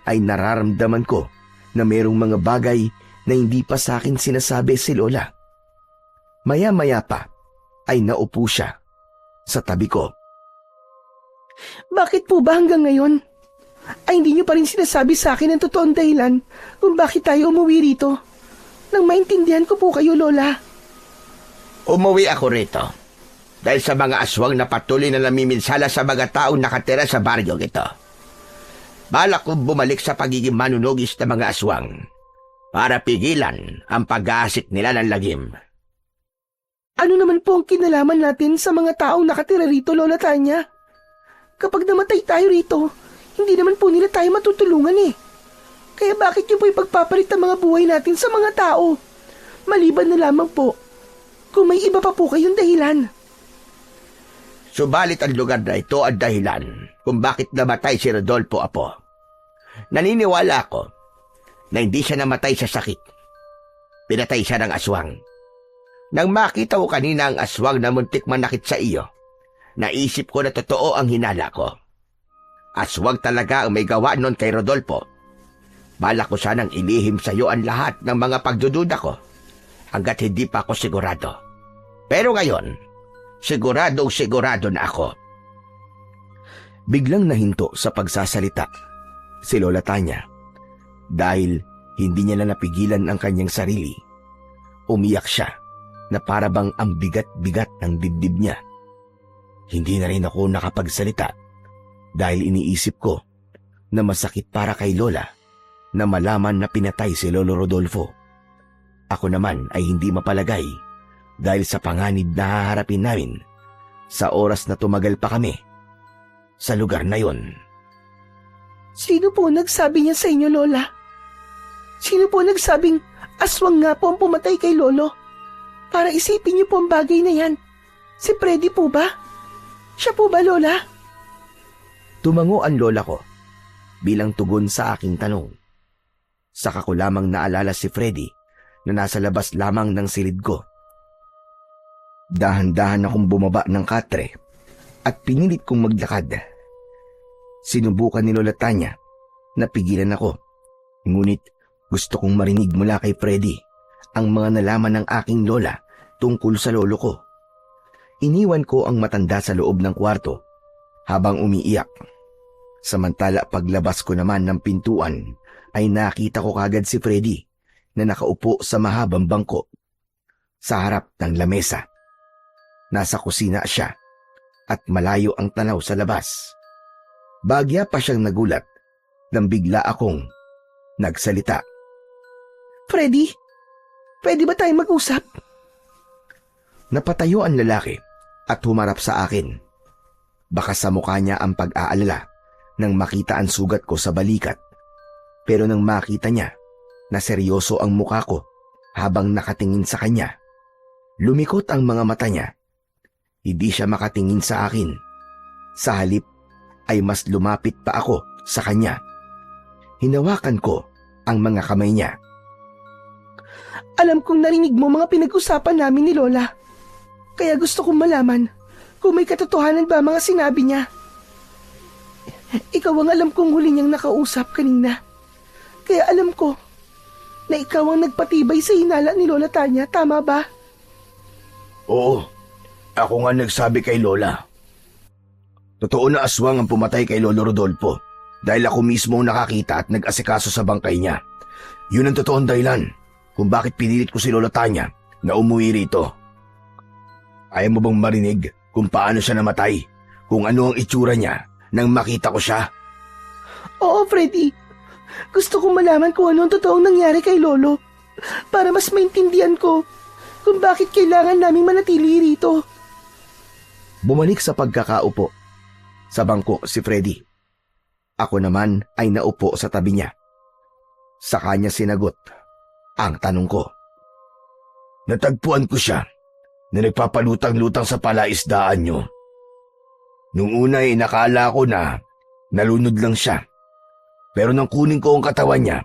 ay nararamdaman ko na mayroong mga bagay na hindi pa sa akin sinasabi si Lola. Maya-maya pa ay naupo siya sa tabi ko. Bakit po ba hanggang ngayon ay hindi niyo pa rin sinasabi sa akin ang totoong dahilan kung bakit tayo umuwi rito? Nang maintindihan ko po kayo, Lola. Umuwi ako rito dahil sa mga aswang na patuloy na namiminsala sa mga taong nakatira sa baryong ito. Balak kong bumalik sa pagiging manunugis ng mga aswang para pigilan ang pag-aasik nila ng lagim. Ano naman po ang kinalaman natin sa mga taong nakatira rito, Lola Tanya? Kapag namatay tayo rito, hindi naman po nila tayo matutulungan eh. Kaya bakit niyo po ipagpapalit ang mga buhay natin sa mga tao? Maliban na lamang po kung may iba pa po kayong dahilan. Subalit ang lugar na ito ang dahilan kung bakit namatay si Rodolfo Apo. Naniniwala ako na hindi siya namatay sa sakit. Pinatay siya ng aswang. Nang makita ko kanina ang aswang na muntik manakit sa iyo, naisip ko na totoo ang hinala ko. Aswang talaga ang may gawa nun kay Rodolfo. Balak ko sanang ilihim sa iyo ang lahat ng mga pagdududa ko hanggat hindi pa ako sigurado. Pero ngayon, sigurado na ako. Biglang nahinto sa pagsasalita si Lola Tanya dahil hindi niya na napigilan ang kanyang sarili. Umiyak siya na para bang ang bigat-bigat ng dibdib niya. Hindi na rin ako nakapagsalita dahil iniisip ko na masakit para kay Lola na malaman na pinatay si Lolo Rodolfo. Ako naman ay hindi mapalagay dahil sa panganib na haharapin namin sa oras na tumagal pa kami sa lugar na yon. Sino po nagsabi niya sa inyo, Lola? Sino po nagsabing aswang nga po ang pumatay kay Lolo? Para isipin niyo po ang bagay na yan. Si Freddy po ba? Siya po ba, Lola? Tumango ang lola ko bilang tugon sa aking tanong. Saka ko lamang naalala si Freddy na nasa labas lamang ng silid ko. Dahan-dahan akong bumaba ng katre at pinilit kong maglakad. Sinubukan ni Lola Tanya na pigilan ako. Ngunit gusto kong marinig mula kay Freddy ang mga nalaman ng aking lola tungkol sa lolo ko. Iniwan ko ang matanda sa loob ng kwarto habang umiiyak. Samantala paglabas ko naman ng pintuan ay nakita ko kagad si Freddy na nakaupo sa mahabang bangko sa harap ng lamesa. Nasa kusina siya at malayo ang tanaw sa labas. Bagya pa siyang nagulat nang bigla akong nagsalita. Freddy, pwede ba tayo mag-usap? Napatayo ang lalaki at humarap sa akin. Baka sa mukha niya ang pag-aalala nang makita ang sugat ko sa balikat. Pero nang makita niya na seryoso ang mukha ko habang nakatingin sa kanya, lumikot ang mga mata niya. Hindi siya makatingin sa akin. Sa halip ay mas lumapit pa ako sa kanya. Hinawakan ko ang mga kamay niya. Alam kong narinig mo mga pinag-usapan namin ni Lola. Kaya gusto kong malaman kung may katotohanan ba mga sinabi niya. Ikaw ang alam kong huli niyang nakausap kanina. Kaya alam ko na ikaw ang nagpatibay sa hinala ni Lola Tanya, tama ba? Oo, ako nga nagsabi kay Lola. Totoo na aswang ang pumatay kay Lolo Rodolfo dahil ako mismo ang nakakita at nag-asikaso sa bangkay niya. Yun ang totoong dahilan kung bakit pinilit ko si Lola Tanya na umuwi rito. Ayaw mo bang marinig kung paano siya namatay? Kung ano ang itsura niya nang makita ko siya? Oo, Freddy. Gusto kong malaman kung ano ang totoong nangyari kay Lolo para mas maintindihan ko kung bakit kailangan naming manatili rito. Bumalik sa pagkakaupo sa bangko si Freddy. Ako naman ay naupo sa tabi niya. Sa kanya sinagot ang tanong ko. Natagpuan ko siya na nagpapalutang-lutang sa palaisdaan niyo. Nung una ay nakala ko na nalunod lang siya. Pero nang kunin ko ang katawan niya,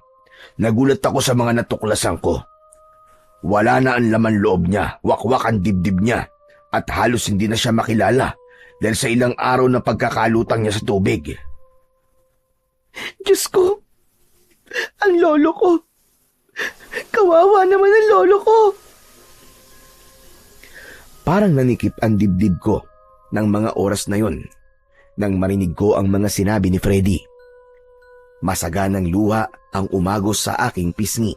nagulat ako sa mga natuklasan ko. Wala na ang laman loob niya, wakwak ang dibdib niya, at halos hindi na siya makilala dahil sa ilang araw na pagkakalutang niya sa tubig. Diyos ko, ang lolo ko. Kawawa naman ang lolo ko. Parang nanikip ang dibdib ko ng mga oras na yon nang marinig ko ang mga sinabi ni Freddy. Masaganang luha ang umagos sa aking pisngi.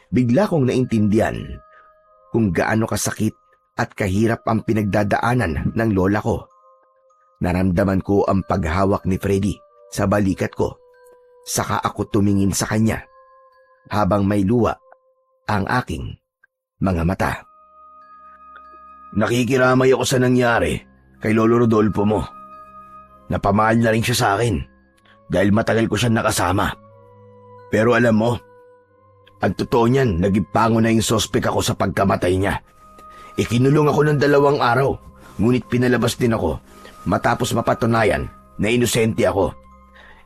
Bigla kong naintindihan kung gaano kasakit at kahirap ang pinagdadaanan ng lola ko. Naramdaman ko ang paghawak ni Freddy sa balikat ko. Saka ako tumingin sa kanya habang may luha ang aking mga mata. Nakikiramay ako sa nangyari kay Lolo Rodolfo mo. Napamahal na rin siya sa akin dahil matagal ko siya nakasama. Pero alam mo, ang totoo niyan, nagipango na yung sospek ako sa pagkamatay niya. Ikinulong ako ng 2 araw, ngunit pinalabas din ako matapos mapatunayan na inosente ako.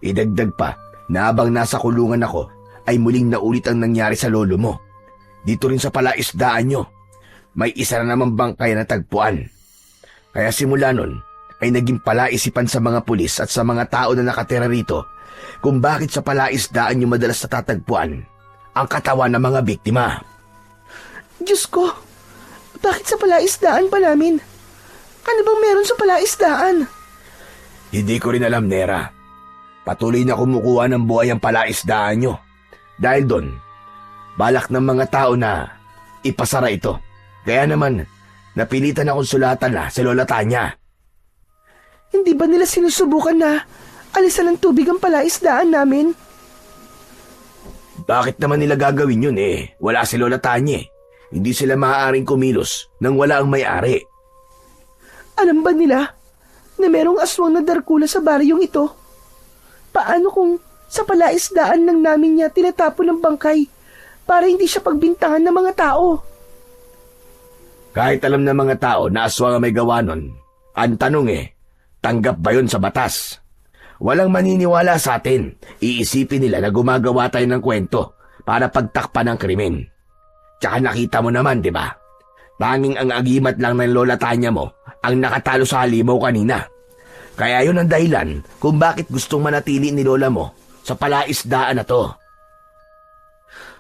Idagdag pa na habang nasa kulungan ako ay muling naulit ang nangyari sa lolo mo. Dito rin sa palaisdaan niyo. may isa na naman bangkay na tagpuan. Kaya simula nun ay naging palaisipan sa mga pulis at sa mga tao na nakatira rito kung bakit sa palaisdaan nyo madalas natatagpuan ang katawan ng mga biktima. Diyos ko, bakit sa palaisdaan pa namin? Ano bang meron sa palaisdaan? Hindi ko rin alam, Nera. Patuloy na kumukuha ng buhay ang palaisdaan nyo. Dahil doon, balak ng mga tao na ipasara ito. Kaya naman, napilitan akong sulatan na si Lola Tanya. Hindi ba nila sinusubukan na alisan ng tubig ang palaisdaan namin? Bakit naman nila gagawin yun eh? Wala si Lola Tanya. Hindi sila maaaring kumilos nang wala ang may-ari. Alam ba nila na merong aswang na darkula sa baryong ito? Paano kung sa palaisdaan lang namin niya tinatapon ng bangkay para hindi siya pagbintangan ng mga tao? Kahit alam ng mga tao na aswang ang may gawa nun, ang tanong tanggap ba yun sa batas? Walang maniniwala sa atin. Iisipin nila na gumagawa tayo ng kwento para pagtakpan ng krimen. Tsaka nakita mo naman, di ba? Tanging ang agimat lang ng Lola Tanya mo ang nakatalo sa halimaw kanina. Kaya yun ang dahilan kung bakit gustong manatili ni Lola mo sa palaisdaan na to.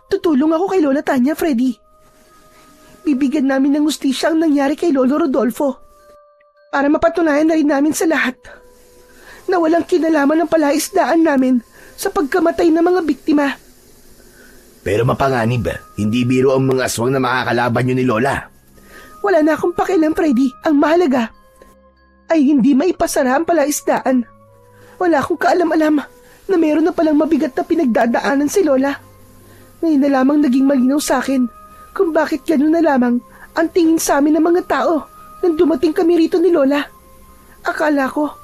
Tutulong ako kay Lola Tanya, Freddy. Bibigyan namin ng hustisya ang nangyari kay Lolo Rodolfo para mapatunayan na rin namin sa lahat na walang kinalaman ng palaisdaan namin sa pagkamatay ng mga biktima. Pero mapanganib, hindi biro ang mga aswang na makakalaban nyo ni Lola. Wala na akong pakialam, Freddy. Ang mahalaga ay hindi maipasara ang palaisdaan. Wala akong kaalam-alam na meron na palang mabigat na pinagdadaanan si Lola. Ngayon na lamang naging malinaw sa akin kung bakit gano'n na lamang ang tingin sa amin ng mga tao nang dumating kami rito ni Lola. Akala ko,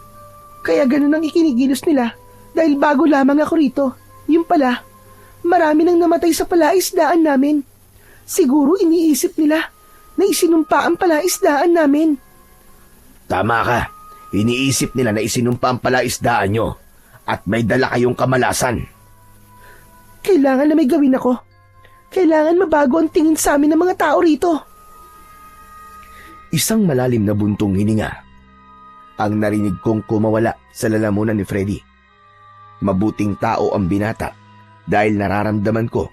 kaya gano'n ang ikinigilos nila dahil bago lamang ako rito. Yung pala, marami nang namatay sa palaisdaan namin. Siguro iniisip nila na isinumpa ang palaisdaan namin. Tama ka. Iniisip nila na isinumpa ang palaisdaan nyo at may dala kayong kamalasan. Kailangan na may gawin ako. Kailangan mabago ang tingin sa amin ng mga tao rito. Isang malalim na buntong hininga ang narinig kong kumawala sa lalamunan ni Freddy. Mabuting tao ang binata dahil nararamdaman ko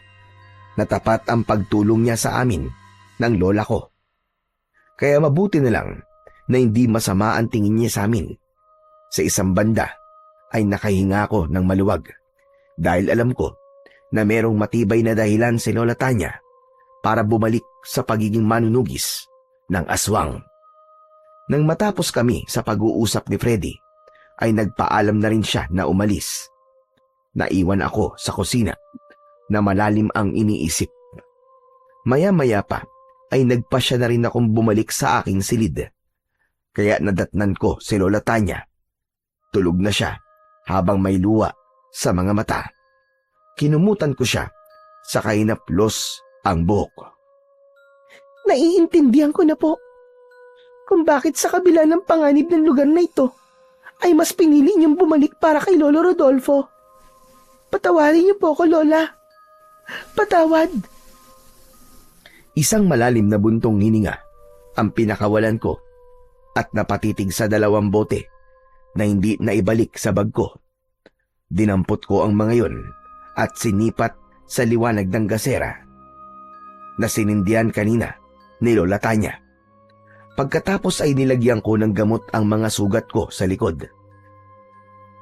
na tapat ang pagtulong niya sa amin ng lola ko. Kaya mabuti na lang na hindi masama ang tingin niya sa amin. Sa isang banda ay nakahinga ko ng maluwag dahil alam ko na merong matibay na dahilan si Lola Tanya para bumalik sa pagiging manunugis ng aswang. Nang matapos kami sa pag-uusap ni Freddy, ay nagpaalam na rin siya na umalis. Naiwan ako sa kusina na malalim ang iniisip. Maya-maya pa ay nagpasya na rin akong bumalik sa aking silid. Kaya nadatnan ko si Lola Tanya. Tulog na siya habang may luwa sa mga mata. Kinumutan ko siya sa kainaplos ang buhok. Naiintindihan ko na po kung bakit sa kabila ng panganib ng lugar na ito ay mas pinili niyong bumalik para kay Lolo Rodolfo. Patawarin niyo po ako, Lola. Patawad. Isang malalim na buntong hininga ang pinakawalan ko at napatitig sa 2 bote na hindi naibalik sa bag ko. Dinampot ko ang mga yon at sinipat sa liwanag ng gasera na sinindihan kanina ni Lola Tanya. Pagkatapos ay nilagyan ko ng gamot ang mga sugat ko sa likod.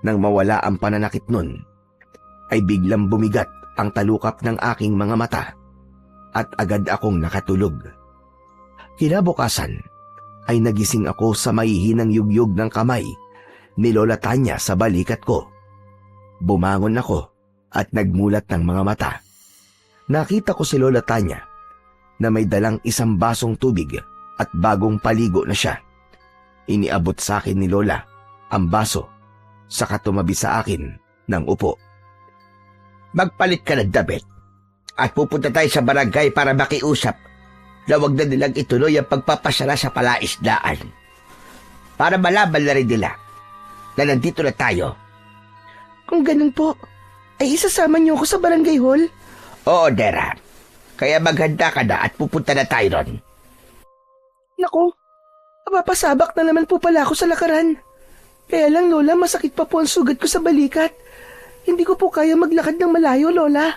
Nang mawala ang pananakit nun, ay biglang bumigat ang talukap ng aking mga mata at agad akong nakatulog. Kinabukasan ay nagising ako sa mahihinang yugyug ng kamay ni Lola Tanya sa balikat ko. Bumangon ako at nagmulat ng mga mata. Nakita ko si Lola Tanya na may dalang isang basong tubig at bagong paligo na siya. Iniabot sa akin ni Lola ang baso saka tumabi sa akin ng upo. Magpalit ka ng damit at pupunta tayo sa barangay para makiusap na huwag na nilang ituloy ang pagpapasara sa palaisdaan. Para malaman na rin nila na nandito na tayo. Kung ganun po, ay isasama niyo ako sa barangay hall? Oo, Dera. Kaya maghanda ka na at pupunta na tayo ron. Naku, mapapasabak na naman po pala ako sa lakaran. Kaya lang, Lola, masakit pa po ang sugat ko sa balikat. Hindi ko po kaya maglakad ng malayo, Lola.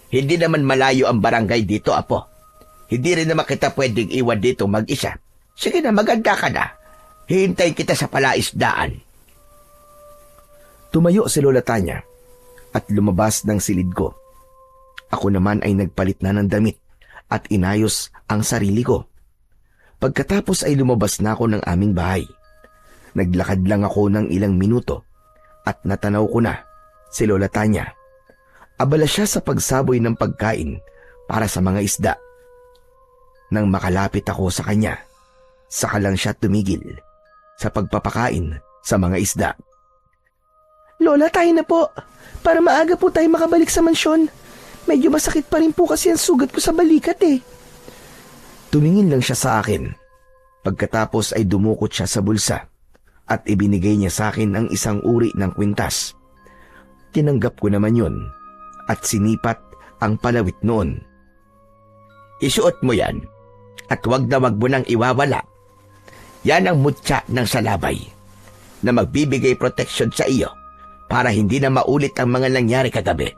Hindi naman malayo ang barangay dito, Apo. Hindi rin naman kita pwedeng iwan dito mag-isa. Sige na, maganda ka na. Hihintayin kita sa palaisdaan. Tumayo si Lola Tanya at lumabas ng silid ko. Ako naman ay nagpalit na ng damit at inayos ang sarili ko. Pagkatapos ay lumabas na ako ng aming bahay. Naglakad lang ako ng ilang minuto at natanaw ko na si Lola Tanya. Abala siya sa pagsaboy ng pagkain para sa mga isda. Nang makalapit ako sa kanya, saka lang siya tumigil sa pagpapakain sa mga isda. Lola, tayo na po. Para maaga po tayo makabalik sa mansyon. Medyo masakit pa rin po kasi ang sugat ko sa balikat eh. Tumingin lang siya sa akin. Pagkatapos ay dumukot siya sa bulsa at ibinigay niya sa akin ang isang uri ng kwintas. Tinanggap ko naman yun at sinipat ang palawit noon. Isuot mo yan at wag na wag mo nang iwawala. Yan ang mutya ng salabay na magbibigay proteksyon sa iyo para hindi na maulit ang mga nangyari kagabi.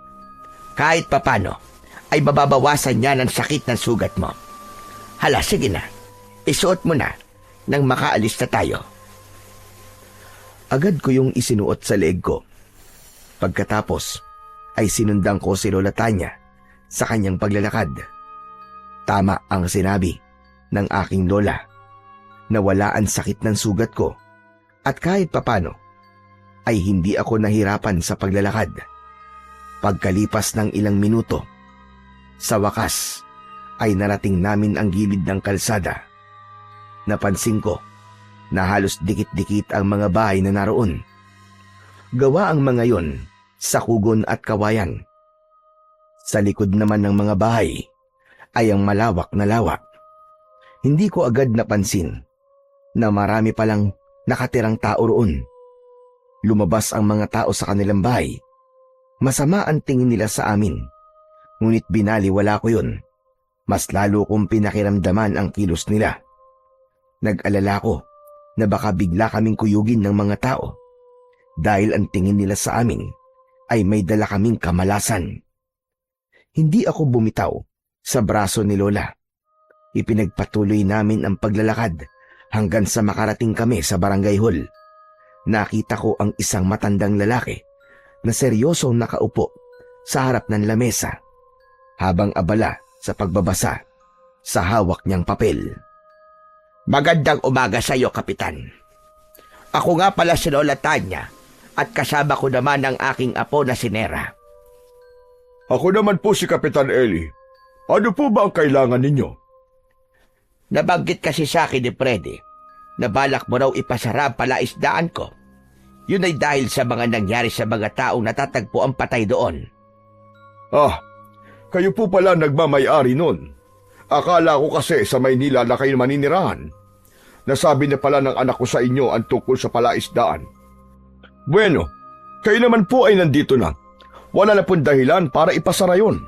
Kahit papano ay mababawasan niya ng sakit ng sugat mo. Hala, sige na. Isuot mo na nang makaalis na tayo. Agad ko yung isinuot sa leeg ko. Pagkatapos ay sinundan ko si Lola Tanya sa kanyang paglalakad. Tama ang sinabi ng aking lola na wala ang sakit ng sugat ko at kahit papano ay hindi ako nahirapan sa paglalakad. Pagkalipas ng ilang minuto, sa wakas ay narating namin ang gilid ng kalsada. Napansin ko na halos dikit-dikit ang mga bahay na naroon. Gawa ang mga yon sa kugon at kawayan. Sa likod naman ng mga bahay ay ang malawak na lawa. Hindi ko agad napansin na marami palang nakatirang tao roon. Lumabas ang mga tao sa kanilang bahay. Masama ang tingin nila sa amin. Ngunit binaliwala ko yun. Mas lalo kong pinakiramdaman ang kilos nila. Nag-alala ko na baka bigla kaming kuyugin ng mga tao dahil ang tingin nila sa amin ay may dala kaming kamalasan. Hindi ako bumitaw sa braso ni Lola. Ipinagpatuloy namin ang paglalakad hanggang sa makarating kami sa barangay hall. Nakita ko ang isang matandang lalaki na seryosong nakaupo sa harap ng lamesa habang abala sa pagbabasa sa hawak niyang papel. Magandang umaga sa iyo, Kapitan. Ako nga pala si Lola Tanya at kasama ko naman ang aking apo na si Nera. Ako naman po si Kapitan Eli. Ano po ba ang kailangan ninyo? Nabanggit kasi sa akin ni Freddy na balak mo raw ipasara ang palaisdaan ko. Yun ay dahil sa mga nangyari sa mga taong natatagpo ang patay doon. Ah, kayo po pala nagmamay-ari nun. Akala ko kasi sa Maynila na kayo maninirahan. Nasabi na pala ng anak ko sa inyo ang tungkol sa palaisdaan. Bueno, kayo naman po ay nandito na. Wala na pong dahilan para ipasara yun.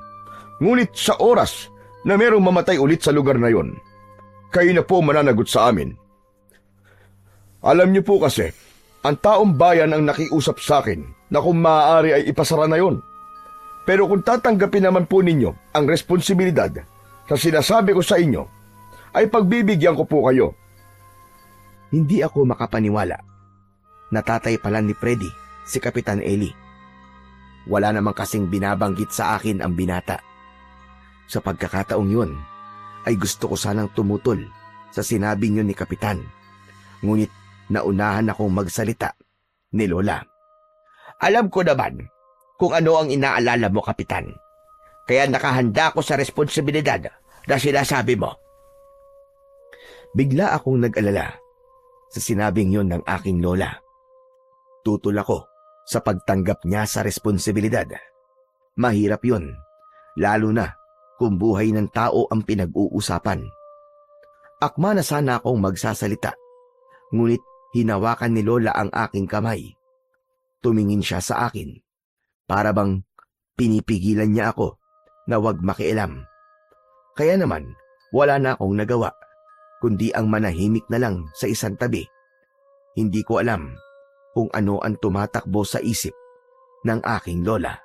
Ngunit sa oras na merong mamatay ulit sa lugar na yon, kayo na po mananagot sa amin. Alam niyo po kasi, ang taong bayan ang nakiusap sa akin na kung maaari ay ipasara na yon. Pero kung tatanggapin naman po ninyo ang responsibilidad sa sinasabi ko sa inyo, ay pagbibigyan ko po kayo. Hindi ako makapaniwala. Natatay pala ni Freddy si Kapitan Eli. Wala namang kasing binabanggit sa akin ang binata. Sa pagkakataong yun, ay gusto ko sanang tumutol sa sinabi niyo ni Kapitan. Ngunit naunahan akong magsalita ni Lola. Alam ko naman kung ano ang inaalala mo, Kapitan. Kaya nakahanda ako sa responsibilidad na sinasabi mo. Bigla akong nag-alala sa sinabing yun ng aking lola. Tutol ako sa pagtanggap niya sa responsibilidad. Mahirap yun, lalo na kung buhay ng tao ang pinag-uusapan. Akma na sana akong magsasalita, ngunit hinawakan ni Lola ang aking kamay. Tumingin siya sa akin, para bang pinipigilan niya ako na wag makialam. Kaya naman, wala na akong nagawa, kundi ang manahimik na lang sa isang tabi. Hindi ko alam kung ano ang tumatakbo sa isip ng aking lola.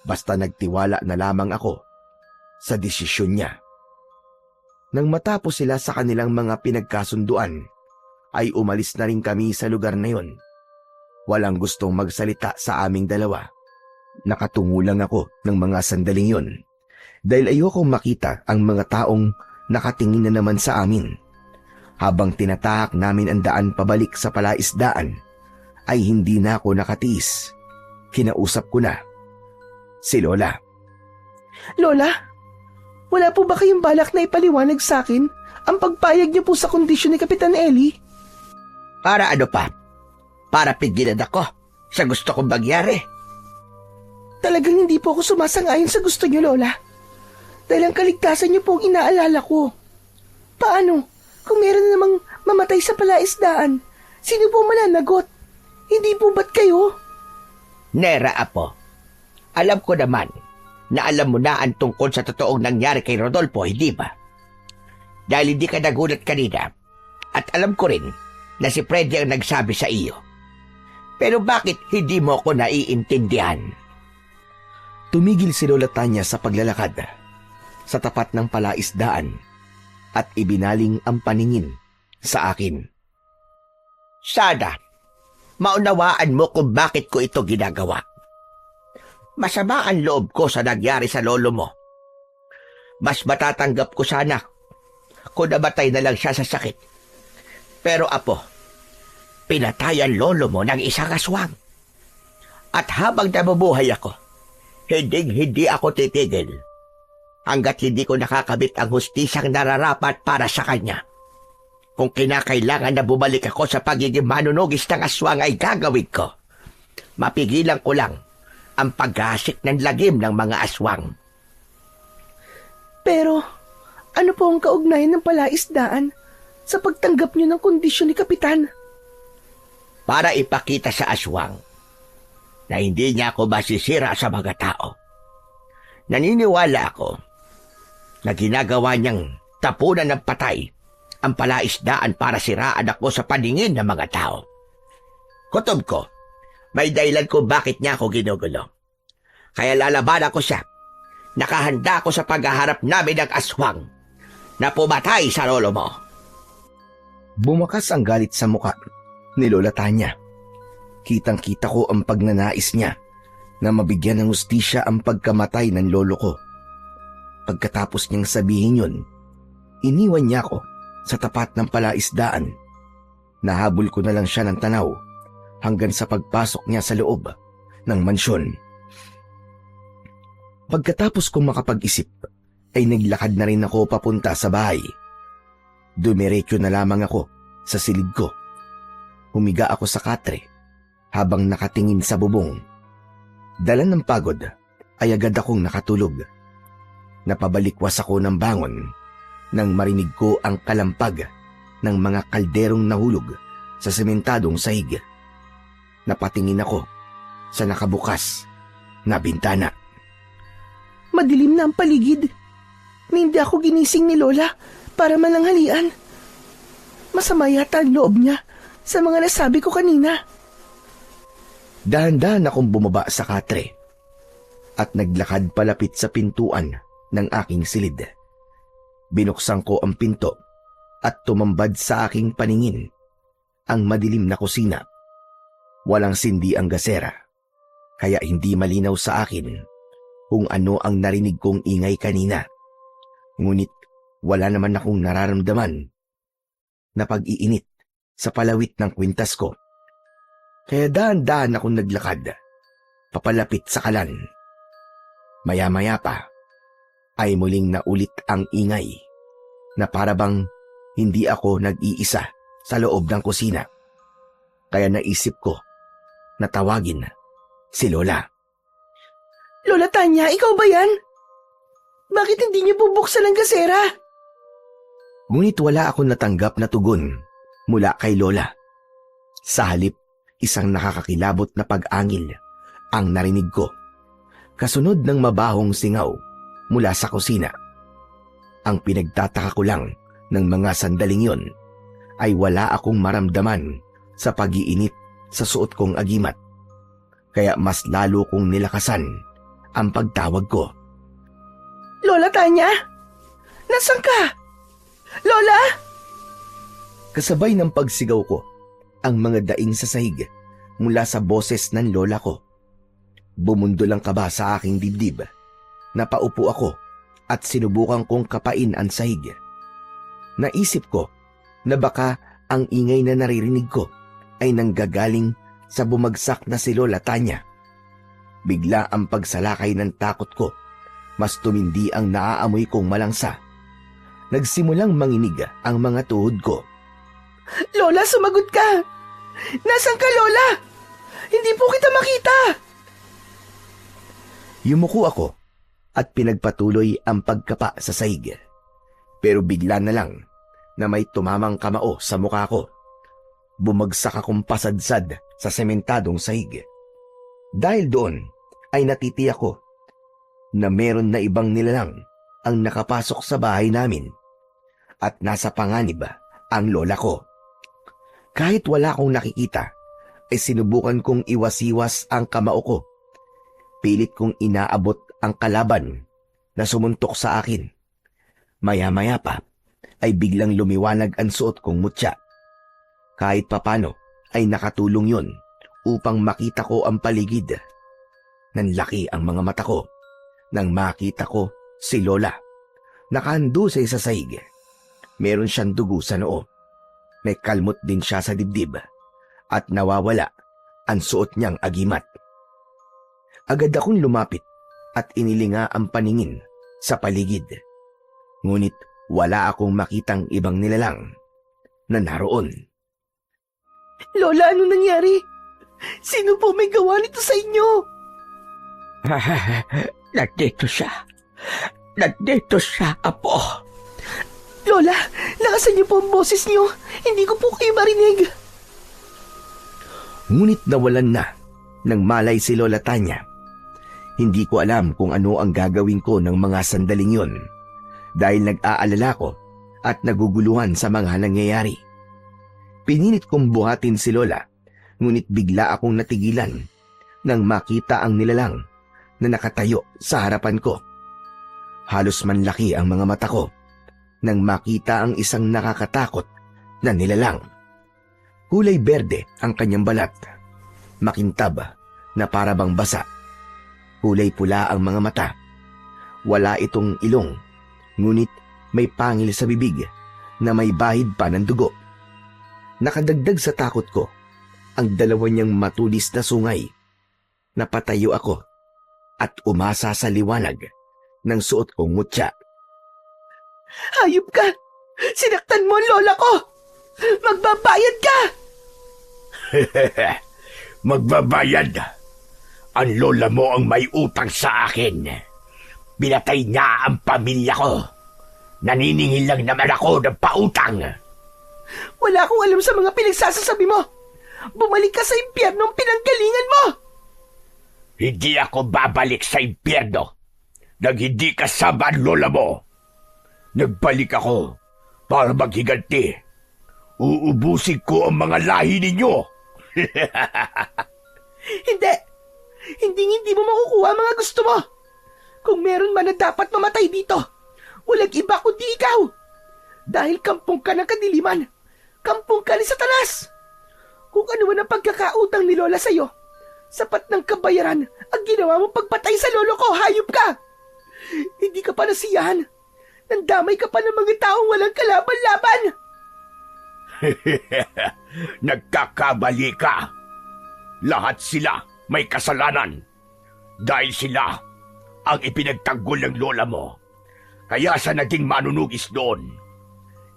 Basta nagtiwala na lamang ako sa desisyon niya. Nang matapos sila sa kanilang mga pinagkasunduan, ay umalis na rin kami sa lugar na yon. Walang gustong magsalita sa aming dalawa. Nakatungo lang ako ng mga sandaling yon dahil ayokong makita ang mga taong nakatingin na naman sa amin. Habang tinatahak namin ang daan pabalik sa palaisdaan, ay hindi na ako nakatiis. Kinausap ko na si Lola. Lola, wala po ba kayong balak na ipaliwanag sa akin ang pagpayag niyo po sa kondisyon ni Kapitan Eli? Para ano pa? Para pigilan ako sa gusto kong mangyari. Talagang hindi po ako sumasang-ayon sa gusto niyo, Lola. Dahil ang kaligtasan niyo po ang inaalala ko. Paano? Kung meron na namang mamatay sa palaisdaan, sino po mananagot? Hindi po ba't kayo? Nera, Apo. Alam ko naman na alam mo na ang tungkol sa totoong nangyari kay Rodolfo, hindi ba? Dahil hindi ka nagulat kanina at alam ko rin na si Freddy ang nagsabi sa iyo. Pero bakit hindi mo ako naiintindihan? Tumigil si Lola Tanya sa paglalakad sa tapat ng palaisdaan at ibinaling ang paningin sa akin. Sana maunawaan mo kung bakit ko ito ginagawa. Masama ang loob ko sa nangyari sa lolo mo. Mas matatanggap ko sana kung namatay na lang siya sa sakit. Pero Apo, pinatay ang lolo mo ng isang aswang. At habang nabubuhay ako, hindi ako titigil hanggat hindi ko nakakabit ang hustisyang nararapat para sa kanya. Kung kinakailangan na bumalik ako sa pagiging manunugis ng aswang ay gagawin ko. Mapigilan ko lang ang paggasik ng lagim ng mga aswang. Pero, ano po ang kaugnayan ng palaisdaan sa pagtanggap niyo ng kondisyon ni Kapitan? Para ipakita sa aswang na hindi niya ako masisira sa mga tao. Naniniwala ako na ginagawa niyang tapunan ng patay ang palaisdaan para siraan ako sa paningin ng mga tao. Kutob ko, may dahilan kung bakit niya ako ginugulo. Kaya lalaban ako siya. Nakahanda ako sa paghaharap namin ng aswang na pumatay sa lolo mo. Bumakas ang galit sa muka ni Lola Tanya. Kitang-kita ko ang pagnanais niya na mabigyan ng hustisya ang pagkamatay ng lolo ko. Pagkatapos niyang sabihin yun, iniwan niya ako sa tapat ng palaisdaan. Nahabol ko na lang siya ng tanaw hanggang sa pagpasok niya sa loob ng mansyon. Pagkatapos kong makapag-isip, ay naglakad na rin ako papunta sa bahay. Dumiretso na lamang ako sa silid ko. Humiga ako sa katre habang nakatingin sa bubong. Dala ng pagod ay agad akong nakatulog. Napabalikwas ako ng bangon nang marinig ko ang kalampag ng mga kalderong nahulog sa sementadong sahig. Napatingin ako sa nakabukas na bintana. Madilim na ang paligid. Hindi ako ginising ni Lola para mananghalian. Masama yata ang loob niya sa mga nasabi ko kanina. Dahan-dahan akong bumaba sa katre at naglakad palapit sa pintuan ng aking silid. Binuksan ko ang pinto at tumambad sa aking paningin ang madilim na kusina. Walang sindi ang gasera, kaya hindi malinaw sa akin kung ano ang narinig kong ingay kanina. Ngunit wala naman akong nararamdaman na pag-iinit sa palawit ng kwintas ko. Kaya dahan-dahan akong naglakad papalapit sa kalan. Maya-maya pa ay muling naulit ang ingay na parabang hindi ako nag-iisa sa loob ng kusina. Kaya naisip ko na tawagin si Lola. Lola Tanya, ikaw ba yan? Bakit hindi niyo bubuksan ang gasera? Ngunit wala akong natanggap na tugon mula kay Lola. Sa halip, isang nakakakilabot na pag-angil ang narinig ko. Kasunod ng mabahong singaw mula sa kusina. Ang pinagtataka ko lang Nang mga sandaling yon, ay wala akong maramdaman sa pag-iinit sa suot kong agimat. Kaya mas lalo kong nilakasan ang pagtawag ko. Lola Tanya? Nasaan ka? Lola? Kasabay ng pagsigaw ko, ang mga daing sa sahig mula sa boses ng lola ko. Bumundo lang kaba sa aking dibdib. Napaupo ako at sinubukan kong kapain ang sahig. Naisip ko na baka ang ingay na naririnig ko ay nanggagaling sa bumagsak na si Lola Tanya. Bigla ang pagsalakay ng takot ko. Mas tumindi ang naaamoy kong malangsa. Nagsimulang manginig ang mga tuhod ko. Lola, sumagot ka! Nasaan ka, Lola? Hindi po kita makita! Yumuko ako at pinagpatuloy ang pagkapa sa sahig. Pero bigla na lang na may tumamang kamao sa mukha ko. Bumagsak akong pasadsad sa sementadong sahig. Dahil doon ay natitiyak ko na meron na ibang nilalang ang nakapasok sa bahay namin at nasa panganib ang lola ko. Kahit wala akong nakikita, ay sinubukan kong iwasiwas ang kamao ko. Pilit kong inaabot ang kalaban na sumuntok sa akin. Maya-maya pa ay biglang lumiwanag ang suot kong mutya. Kahit papano ay nakatulong yun upang makita ko ang paligid. Nanlaki ang mga mata ko nang makita ko si Lola. Nakahando sa isa sahig. Meron siyang dugo sa noo. May kalmot din siya sa dibdib at nawawala ang suot niyang agimat. Agad akong lumapit at inilinga ang paningin sa paligid. Ngunit wala akong makitang ibang nilalang na naroon. Lola, ano nangyari? Sino po may gawa nito sa inyo? Nandito siya. Nandito siya, apo. Lola, lakasan niyo po ang boses niyo. Hindi ko po kayo marinig. Ngunit nawalan na ng malay si Lola Tanya. Hindi ko alam kung ano ang gagawin ko ng mga sandaling yon dahil nag-aalala ko at naguguluhan sa mga nangyayari. Pinilit kong buhatin si Lola, ngunit bigla akong natigilan nang makita ang nilalang na nakatayo sa harapan ko. Halos manlaki ang mga mata ko nang makita ang isang nakakatakot na nilalang. Kulay berde ang kanyang balat, makintab na parabang basa. Kulay pula ang mga mata. Wala itong ilong, ngunit may pangil sa bibig na may bahid pa ng dugo. Nakadagdag sa takot ko ang dalawa niyang matulis na sungay. Napatayo ako at umasa sa liwanag ng suot kong mutya. Hayop ka! Sinaktan mo ang lola ko! Magbabayad ka! Magbabayad. Ang lola mo ang may utang sa akin. Binatay niya ang pamilya ko. Naniningil lang naman ako ng pautang. Wala akong alam sa mga pinagsasasabi mo. Bumalik ka sa impyernong pinanggalingan mo! Hindi ako babalik sa impyerno nang hindi kasama ang lola mo. Nagbalik ako para maghiganti. Uubusin ko ang mga lahi ninyo. Hindi! Hindi mo makukuha ang mga gusto mo. Kung meron man na dapat mamatay dito, walang iba kundi ikaw. Dahil kampong ka ng kadiliman, kampong ka ni Satanas. Kung ano man ang pagkakautang ni Lola sa'yo, sapat ng kabayaran ang ginawa mong pagpatay sa lolo ko, hayop ka! Hindi ka pa nasiyahan. Nandamay ka pa ng mga taong walang kalaban-laban. Nagkakamali ka. Lahat sila may kasalanan. Dahil sila ang ipinagtanggol ng lola mo. Kaya sa naging manunugis doon,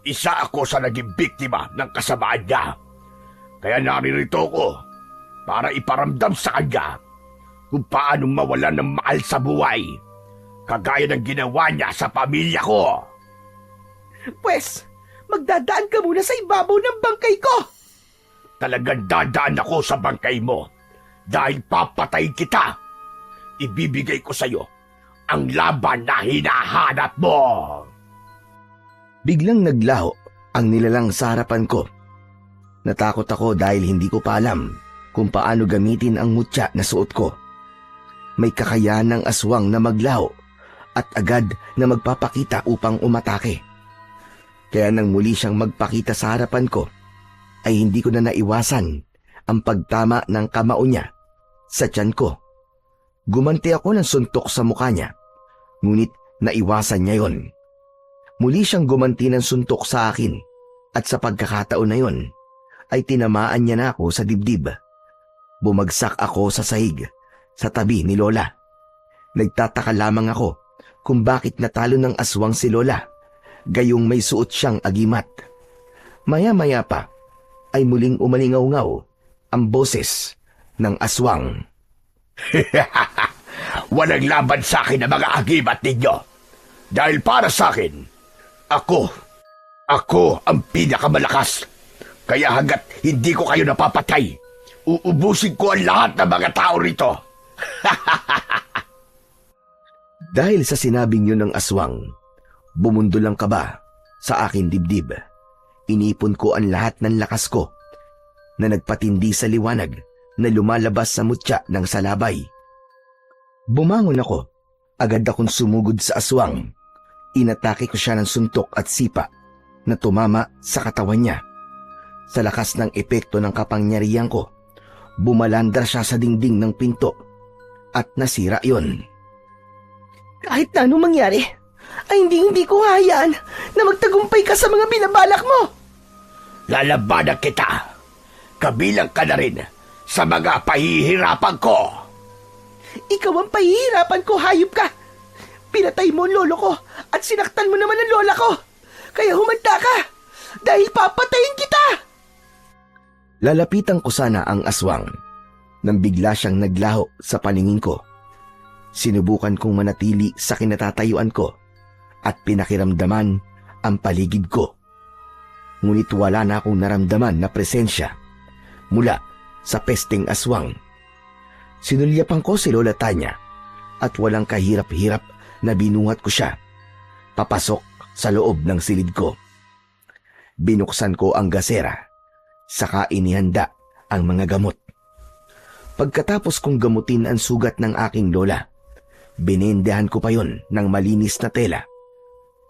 isa ako sa naging biktima ng kasamaan niya. Kaya naririto ko para iparamdam sa kanya kung paano mawalan ng mahal sa buhay, kagaya ng ginawa niya sa pamilya ko. Pwes, magdadaan ka muna sa ibabaw ng bangkay ko. Talagang dadaan ako sa bangkay mo dahil papatay kita. Ibibigay ko sa'yo ang laban na hinahanap mo. Biglang naglaho ang nilalang sa harapan ko. Natakot ako dahil hindi ko pa alam kung paano gamitin ang mutya na suot ko. May kakayahan ng aswang na maglaho at agad na magpapakita upang umatake. Kaya nang muli siyang magpakita sa harapan ko, ay hindi ko na naiwasan ang pagtama ng kamao niya sa tiyan ko. Gumanti ako ng suntok sa mukha niya, ngunit naiwasan niya yon. Muli siyang gumanti ng suntok sa akin at sa pagkakataon na yon ay tinamaan niya na ako sa dibdib. Bumagsak ako sa sahig sa tabi ni Lola. Nagtataka lamang ako kung bakit natalo ng aswang si Lola, gayong may suot siyang agimat. Maya-maya pa ay muling umalingaw-ngaw ang boses ng aswang. Walang laban sa akin ang mga agimat ninyo. Dahil para sa akin, ako ang pinakamalakas. Kaya hanggat hindi ko kayo napapatay, uubusin ko ang lahat ng mga tao rito. Dahil sa sinabing yun ng aswang, bumundol ang kaba sa aking dibdib. Inipon ko ang lahat ng lakas ko na nagpatindi sa liwanag na lumalabas sa mutya ng salabay. Bumangon ako. Agad akong sumugod sa aswang. Inatake ko siya ng suntok at sipa na tumama sa katawan niya. Sa lakas ng epekto ng kapangyarihan ko, bumalandar siya sa dingding ng pinto at nasira yon. Kahit na anong mangyari, ay hindi ko hahayaan na magtagumpay ka sa mga binabalak mo. Lalabanan kita. Kabilang ka na rin sa mga pahihirapan ko. Ikaw ang pahihirapan ko, hayop ka. Pinatay mo ang lolo ko at sinaktan mo naman ang lola ko. Kaya humanda ka dahil papatayin kita. Lalapitan ko sana ang aswang nang bigla siyang naglaho sa paningin ko. Sinubukan kong manatili sa kinatatayuan ko at pinakiramdaman ang paligid ko. Ngunit wala na akong naramdaman na presensya mula sa pesteng aswang. Sinulyapan ko si Lola Tanya at walang kahirap-hirap na binuhat ko siya papasok sa loob ng silid ko. Binuksan ko ang gasera, saka inihanda ang mga gamot. Pagkatapos kong gamutin ang sugat ng aking lola, binindehan ko pa yon ng malinis na tela,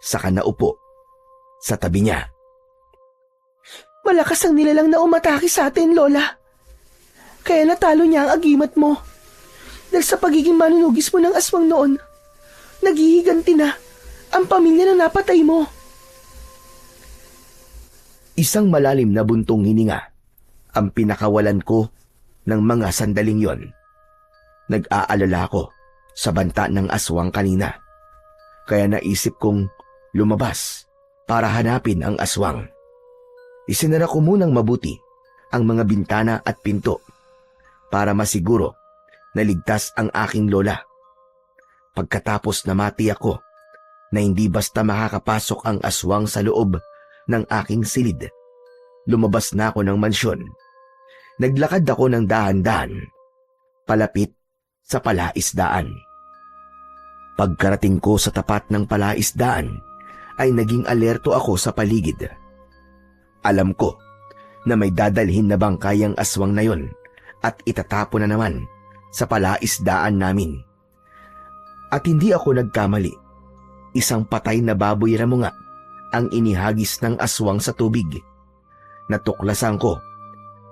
saka naupo sa tabi niya. Malakas ang nilalang na umatake sa atin, Lola. Kaya natalo niya ang agimat mo. Dahil sa pagiging manunugis mo ng aswang noon, naghihiganti na ang pamilya na napatay mo. Isang malalim na buntong hininga ang pinakawalan ko ng mga sandaling yon. Nag-aalala ako sa banta ng aswang kanina, kaya naisip kong lumabas para hanapin ang aswang. Isinara ko munang mabuti ang mga bintana at pinto para masiguro na ligtas ang aking lola. Pagkatapos namati ako na hindi basta makakapasok ang aswang sa loob ng aking silid, lumabas na ako ng mansyon. Naglakad ako ng dahan-dahan, palapit sa palaisdaan. Pagkarating ko sa tapat ng palaisdaan, ay naging alerto ako sa paligid. Alam ko na may dadalhin na bangkayang aswang na yon at itatapon na naman sa palaisdaan namin. At hindi ako nagkamali. Isang patay na baboy ramunga ang inihagis ng aswang sa tubig. Natuklasan ko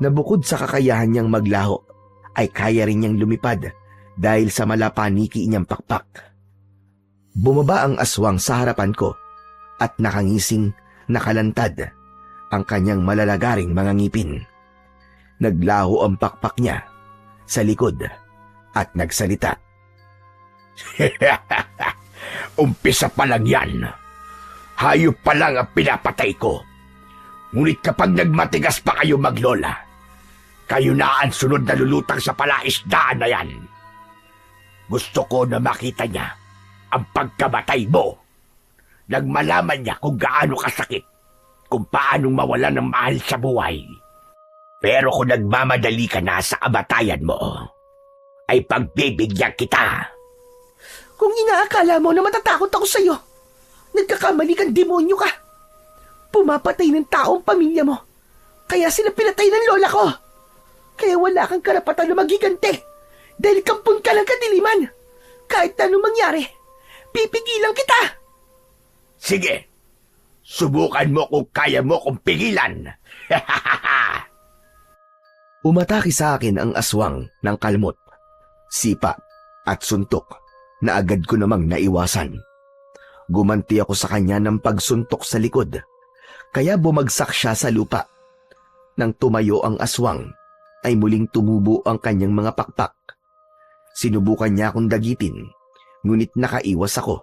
na bukod sa kakayahan niyang maglaho, ay kaya rin niyang lumipad dahil sa malapaniki niyang pakpak. Bumaba ang aswang sa harapan ko at nakangising nakalantad ang kanyang malalagaring mga ngipin. Naglaho ang pakpak niya sa likod at nagsalita. Umpisa pa lang yan. Hayop pa lang ang pinapatay ko. Ngunit kapag nagmatigas pa kayo maglola, kayo na ang sunod na lulutang sa palaisdaan na yan. Gusto ko na makita niya ang pagkamatay mo. Nang malaman niya kung gaano kasakit, kung paanong mawalan ng mahal sa buhay. Pero kung nagmamadali ka na sa kamatayan mo, ay pagbibigyan kita. Kung inaakala mo na matatakot ako sa'yo, nagkakamali kang demonyo ka. Pumapatay ng taong pamilya mo. Kaya sila pinatay ng lola ko. Kaya wala kang karapatan na magiganti. Dahil kampon ka ng kadiliman. Kahit anong mangyari, pipigilan kita. Sige, subukan mo kung kaya mo kong pigilan. Umatake sa akin ang aswang ng kalmot, sipa at suntok na agad ko namang naiwasan. Gumanti ako sa kanya ng pagsuntok sa likod, kaya bumagsak siya sa lupa. Nang tumayo ang aswang, ay muling tumubo ang kanyang mga pakpak. Sinubukan niya akong dagitin, ngunit nakaiwas ako.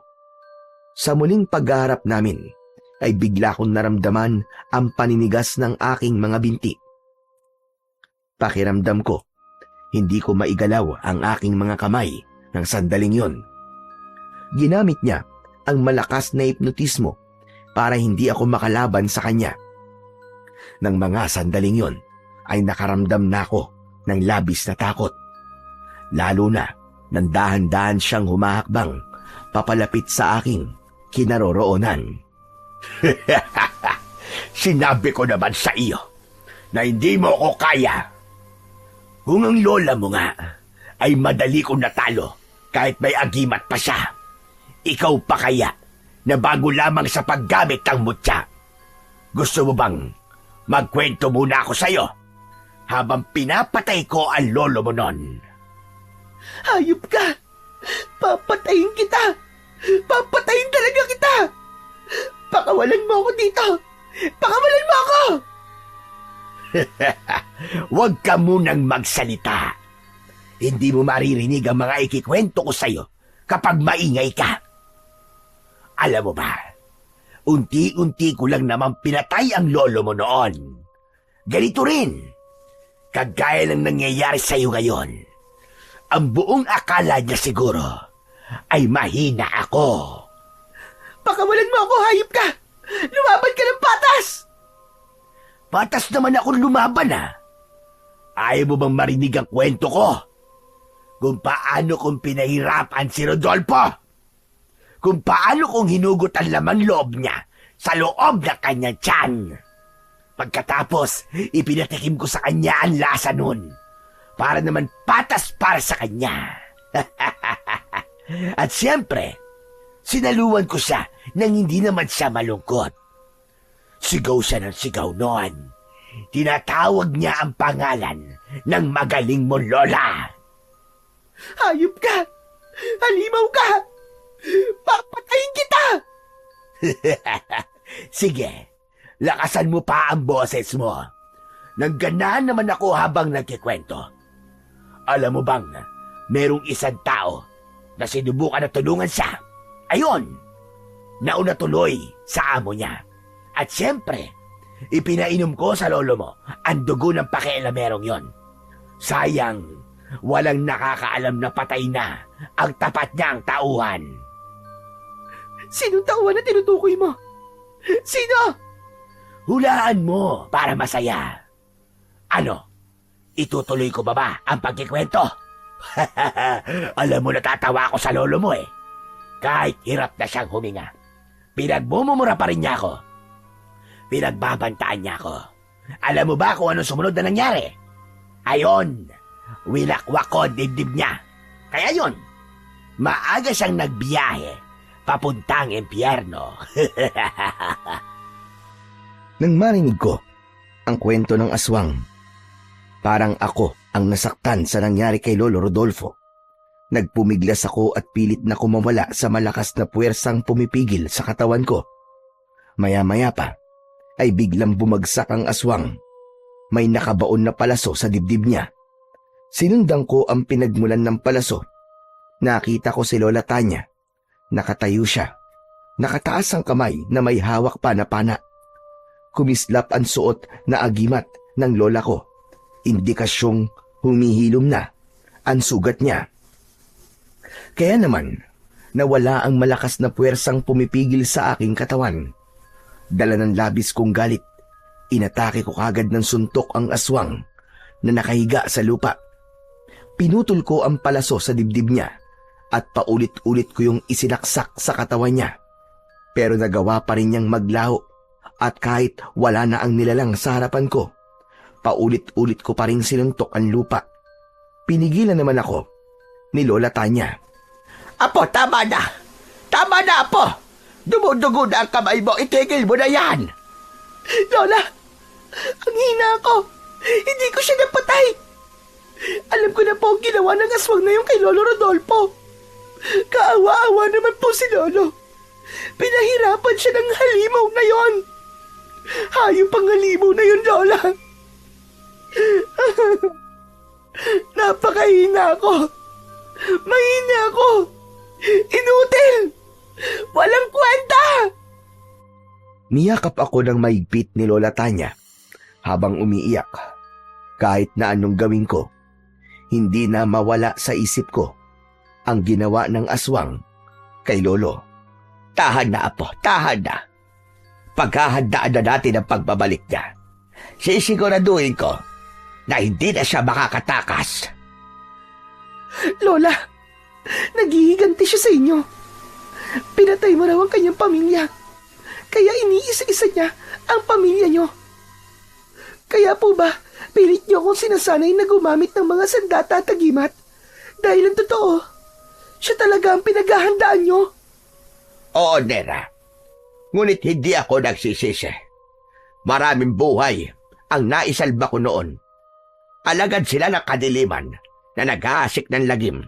Sa muling pagharap namin, ay bigla kong naramdaman ang paninigas ng aking mga binti. Pakiramdam ko, hindi ko maigalaw ang aking mga kamay ng sandaling yon. Ginamit niya ang malakas na hipnotismo para hindi ako makalaban sa kanya. Nang mga sandaling yon, ay nakaramdam na ako ng labis na takot. Lalo na nang dahan-dahan siyang humahakbang papalapit sa aking kinaroroonan. Sinabi ko naman sa iyo na hindi mo ko kaya. Kung ang lola mo nga ay madali kong natalo kahit may agimat pa siya, ikaw pa kaya na bago lamang sa paggamit ng mutya? Gusto mo bang magkwento muna ako sa'yo habang pinapatay ko ang lolo mo nun? Hayop ka! Papatayin kita! Papatayin talaga kita! Pakawalan mo ako dito! Pakawalan mo ako! Huwag ka munang magsalita. Hindi mo maririnig ang mga ikikwento ko sa'yo kapag maingay ka. Alam mo ba, unti-unti ko lang naman pinatay ang lolo mo noon. Ganito rin, kagaya ng nangyayari sa'yo ngayon. Ang buong akala niya siguro ay mahina ako. Pakawalan mo ako, hayop ka! Lumaban ka ng patas! Patas naman akong lumaban Ayaw mo bang marinig ang kwento ko? Kung paano kong pinahirapan si Rodolfo? Kung paano kong hinugot ang laman loob niya sa loob ng kanyang tiyan? Pagkatapos, ipinatikim ko sa kanya ang lasa nun para naman patas para sa kanya. At siyempre, sinaluan ko siya nang hindi naman siya malungkot. Sigaw siya ng sigaw noon. Tinatawag niya ang pangalan ng magaling mong lola. Hayop ka! Halimaw ka! Papatayin kita! Sige, lakasan mo pa ang boses mo. Nagganahan naman ako habang nagkikwento. Alam mo bang, merong isang tao na sinubukan na tulungan siya. Ayon, nauna tuloy sa amo niya. At siyempre, ipinainom ko sa lolo mo ang dugo ng pakialamerong yon. Sayang, walang nakakaalam na patay na ang tapat niyang tauhan. Sinong tauhan na tinutukoy mo? Sino? Hulaan mo para masaya. Ano? Itutuloy ko ba ang pagkikwento? Alam mo, natatawa ako sa lolo mo Kahit hirap na siyang huminga, pinagmumumura pa rin niya ako. Pinagbabantaan niya ako. Alam mo ba kung anong sumunod na nangyari? Ayon, wilakwak ko dibdib niya. Kaya yun, maaga siyang nagbiyahe papuntang impyerno. Nang marinig ko ang kwento ng aswang, parang ako ang nasaktan sa nangyari kay Lolo Rodolfo. Nagpumiglas ako at pilit na kumawala sa malakas na puwersang pumipigil sa katawan ko. Maya-maya pa, ay biglang bumagsak ang aswang. May nakabaon na palaso sa dibdib niya. Sinundan ko ang pinagmulan ng palaso. Nakita ko si Lola Tanya. Nakatayo siya. Nakataas ang kamay na may hawak pa na pana. Kumislap ang suot na agimat ng lola ko. Indikasyong humihilom na ang sugat niya. Kaya naman, nawala ang malakas na puwersang pumipigil sa aking katawan. Dala ng labis kong galit, inatake ko kagad ng suntok ang aswang na nakahiga sa lupa. Pinutol ko ang palaso sa dibdib niya at paulit-ulit ko yung isinaksak sa katawan niya. Pero nagawa pa rin niyang maglaho At kahit wala na ang nilalang sa harapan ko, paulit-ulit ko pa rin sinuntok ang lupa. Pinigilan naman ako ni Lola Tanya. Apo, tama na! Tama na, Apo! Dumudugo na ang kamay mo, itigil mo na yan! Lola, ang hina ko. Hindi ko siya napatay. Alam ko na po ang ginawa ng aswang na yung kay Lolo Rodolfo. Kaawa-awa naman po si Lolo. Pinahirapan siya ng halimaw na yon. Hayop ang halimaw na yun, Lola. Napakahina ko. Mahina ko. Inutil. Walang kwenta. Niyakap ako ng maigpit ni Lola Tanya habang umiiyak. Kahit na anong gawin ko, hindi na mawala sa isip ko ang ginawa ng aswang kay Lolo. Tahan na, Apo, tahan na. Paghahandaan na natin ang pagbabalik niya. Sisiguraduhin ko na hindi na siya makakatakas. Lola, naghihiganti siya sa inyo. Pinatay mo raw ang kanyang pamilya. Kaya iniisa-isa niya ang pamilya niyo. Kaya po ba, pilit niyo akong sinasanay na gumamit ng mga sandata at agimat? Dahil ang totoo, siya talaga ang pinaghahandaan niyo. Oo, Nera. Ngunit hindi ako nagsisisi. Maraming buhay ang naisalba ko noon. Alagad sila ng kadiliman na nag-aasik ng lagim.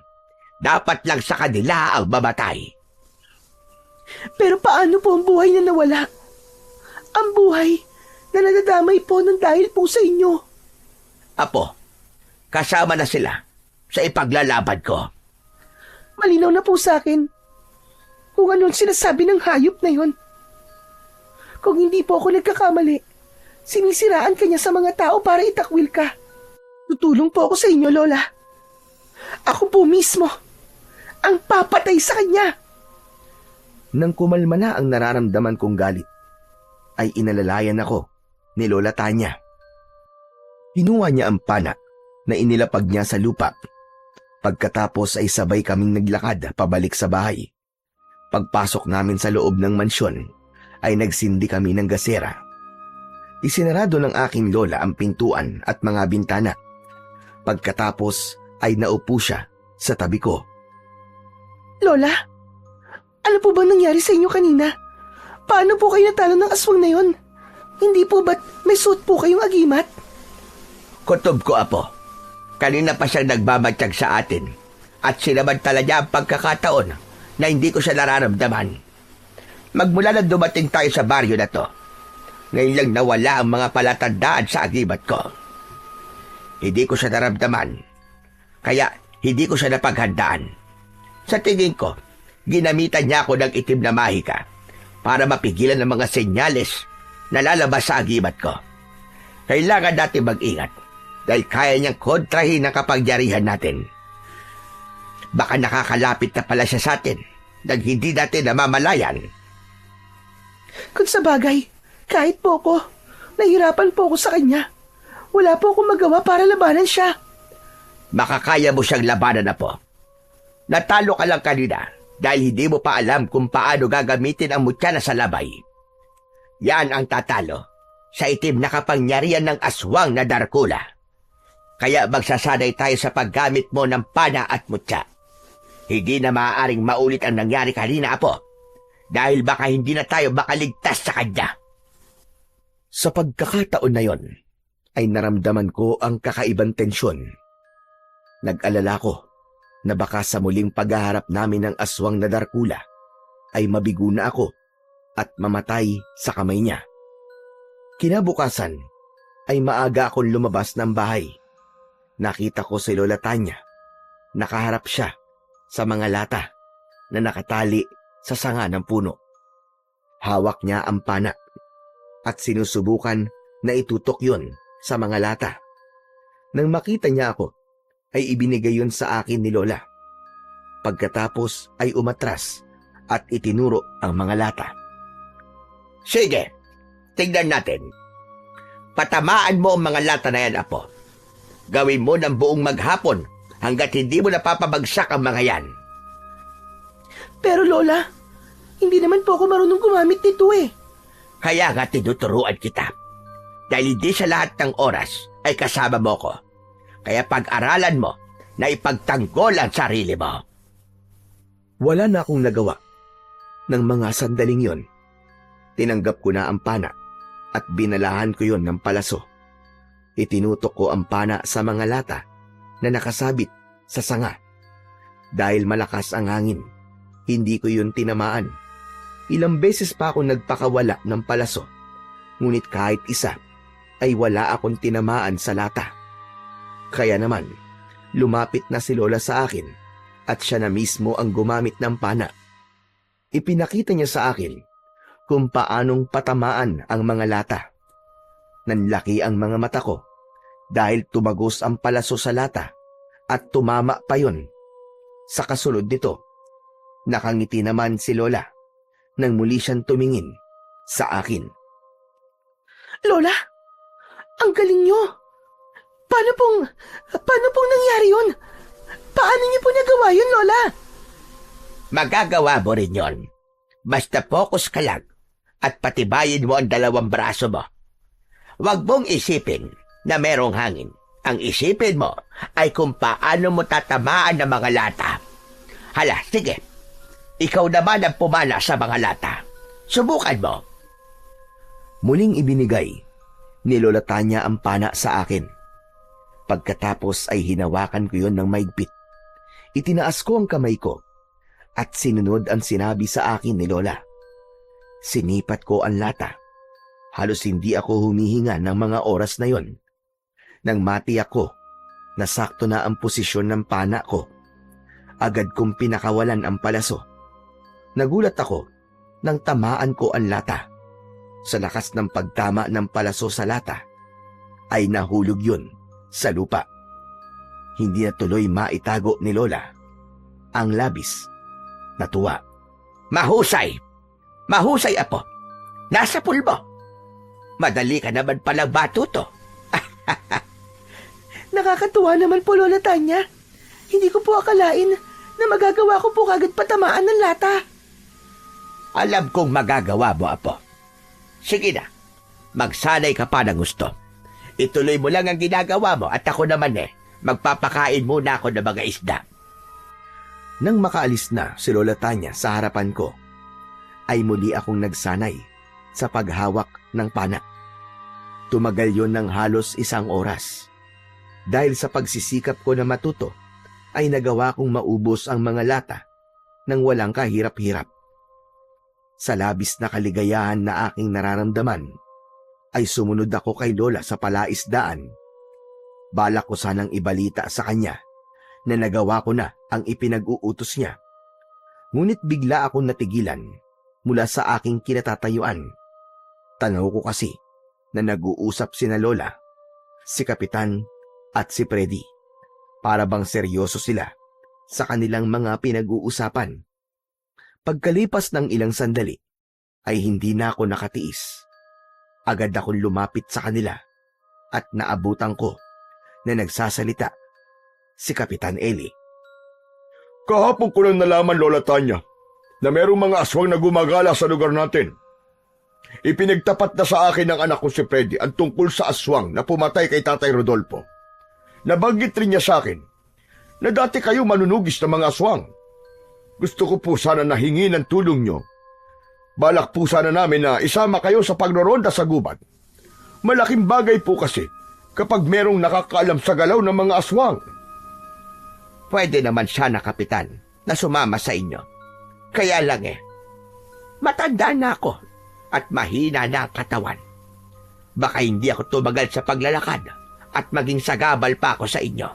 Dapat lang sa kanila ang mamatay. Pero paano po ang buhay na nawala? Ang buhay na nadadamay po ng dahil po sa inyo. Apo, kasama na sila sa ipaglalaban ko. Malinaw na po sa akin kung ano ang sinasabi ng hayop na yon. Kung hindi po ako nagkakamali, sinisiraan ka niya sa mga tao para itakwil ka. Tutulong po ako sa inyo, Lola. Ako po mismo ang papatay sa kanya. Nang kumalma na ang nararamdaman kong galit, ay inalalayan ako ni Lola Tanya. Hinuha niya ang pana na inilapag niya sa lupa. Pagkatapos ay sabay kaming naglakad pabalik sa bahay. Pagpasok namin sa loob ng mansyon, ay nagsindi kami ng gasera. Isinarado ng aking lola ang pintuan at mga bintana. Pagkatapos ay naupo siya sa tabi ko. Lola, ano po bang nangyari sa inyo kanina? Paano po kayo natalo ng aswang na yon? Hindi po ba't may suot po kayong agimat? Kutob ko, Apo. Kanina pa siyang nagbabatsyag sa atin at sinamantala niya ang pagkakataon na hindi ko siya nararamdaman. Magmula na dumating tayo sa baryo na to, ngayon lang nawala ang mga palatandaan sa agimat ko. Hindi ko siya naramdaman, kaya hindi ko siya napaghandaan. Sa tingin ko, ginamitan niya ako ng itim na mahika para mapigilan ang mga senyales na lalabas sa agimat ko. Kailangan natin mag-ingat dahil kaya niyang kontrahin ang kapangyarihan natin. Baka nakakalapit na pala siya sa atin nang hindi natin namamalayan. Kung sa bagay, kahit po ako, nahirapan po ako sa kanya. Wala po akong magawa para labanan siya. Makakaya mo siyang labanan na po. Natalo ka lang kanina dahil hindi mo pa alam kung paano gagamitin ang mutya na sa labay. Yan ang tatalo sa itim na kapangyarihan ng aswang na Darkula. Kaya magsasanay tayo sa paggamit mo ng pana at mutya. Hindi na maaaring maulit ang nangyari kanina, Apo. Dahil baka hindi na tayo makaligtas sa kanya. Sa pagkakataon na yon, ay naramdaman ko ang kakaibang tensyon. Nag-alala ko na baka sa muling paghaharap namin ng aswang na Darkula ay mabigo na ako at mamatay sa kamay niya. Kinabukasan ay maaga akong lumabas ng bahay. Nakita ko si Lola Tanya. Nakaharap siya sa mga lata na nakatali sa sanga ng puno. Hawak niya ang pana at sinusubukan na itutok yon sa mga lata. Nang makita niya ako, ay ibinigay yon sa akin ni Lola. Pagkatapos ay umatras at itinuro ang mga lata. Sige, tignan natin. Patamaan mo ang mga lata na yan, Apo. Gawin mo ng buong maghapon hanggat hindi mo napapabagsak ang mga yan. Pero Lola, hindi naman po ako marunong gumamit nito eh. Kaya nga tinuturuan kita. Dahil hindi sa lahat ng oras ay kasama mo ko. Kaya pag-aralan mo na ipagtanggol ang sarili mo. Wala na akong nagawa. Ng mga sandaling yon, tinanggap ko na ang pana at binalahan ko yon ng palaso. Itinutok ko ang pana sa mga lata na nakasabit sa sanga. Dahil malakas ang hangin, hindi ko yun tinamaan. Ilang beses pa ako nagpakawala ng palaso, ngunit kahit isa ay wala akong tinamaan sa lata. Kaya naman, lumapit na si Lola sa akin at siya na mismo ang gumamit ng pana. Ipinakita niya sa akin kung paanong patamaan ang mga lata. Nanlaki ang mga mata ko dahil tumagos ang palaso sa lata at tumama pa yon. Sa kasunod nito, nakangiti naman si Lola nang muli siyang tumingin sa akin. Lola, ang galing nyo. Paano pong nangyari yun? Paano niyo po nagawa yun, Lola? Magagawa mo rin yon. Basta focus ka lang at patibayin mo ang dalawang braso mo. Huwag mong isipin na merong hangin. Ang isipin mo ay kung paano mo tatamaan ng mga lata. Hala, sige. Ikaw naman ang pumala sa mga lata. Subukan mo. Muling ibinigay ni Lola Tanya ang pana sa akin. Pagkatapos ay hinawakan ko yon ng maigpit. Itinaas ko ang kamay ko at sinunod ang sinabi sa akin ni Lola. Sinipat ko ang lata. Halos hindi ako humihinga ng mga oras na yon. Nang matiyak ko na sakto na ang posisyon ng pana ko, agad kong pinakawalan ang palaso. Nagulat ako nang tamaan ko ang lata. Sa lakas ng pagtama ng palaso sa lata, ay nahulog yun sa lupa. Hindi na tuloy maitago ni Lola ang labis na tuwa. Mahusay! Mahusay, apo! Nasa pulbo! Madali ka naman palang batuto. Nakakatuwa naman po, Lola Tanya. Hindi ko po akalain na magagawa ko po kagad patamaan ng lata. Alam kong magagawa mo, apo. Sige na, magsanay ka pa ng gusto. Ituloy mo lang ang ginagawa mo at ako naman magpapakain muna ako ng mga isda. Nang makaalis na si Lola Tanya sa harapan ko, ay muli akong nagsanay sa paghawak ng pana. Tumagal yon ng halos 1 oras. Dahil sa pagsisikap ko na matuto, ay nagawa kong maubos ang mga lata nang walang kahirap-hirap. Sa labis na kaligayahan na aking nararamdaman, ay sumunod ako kay Lola sa palaisdaan. Balak ko sanang ibalita sa kanya na nagawa ko na ang ipinag-uutos niya. Ngunit bigla akong natigilan mula sa aking kinatatayuan. Tanaw ko kasi na nag-uusap sina Lola, si Kapitan at si Freddy. Para bang seryoso sila sa kanilang mga pinag-uusapan. Pagkalipas ng ilang sandali, ay hindi na ako nakatiis. Agad akong lumapit sa kanila at naabutan ko na nagsasalita si Kapitan Eli. Kahapon ko lang nalaman, Lola Tanya, na merong mga aswang na gumagala sa lugar natin. Ipinagtapat na sa akin ng anak ko si Freddy ang tungkol sa aswang na pumatay kay Tatay Rodolfo. Nabanggit rin niya sa akin na dati kayo manunugis ng mga aswang. Gusto ko po sana na hingi ng tulong nyo. Balak po sana namin na isama kayo sa pagroronda sa gubat. Malaking bagay po kasi kapag merong nakakaalam sa galaw ng mga aswang. Pwede naman sana, Kapitan, na sumama sa inyo. Kaya lang matanda na ako at mahina na ang katawan. Baka hindi ako tumagal sa paglalakad at maging sagabal pa ako sa inyo.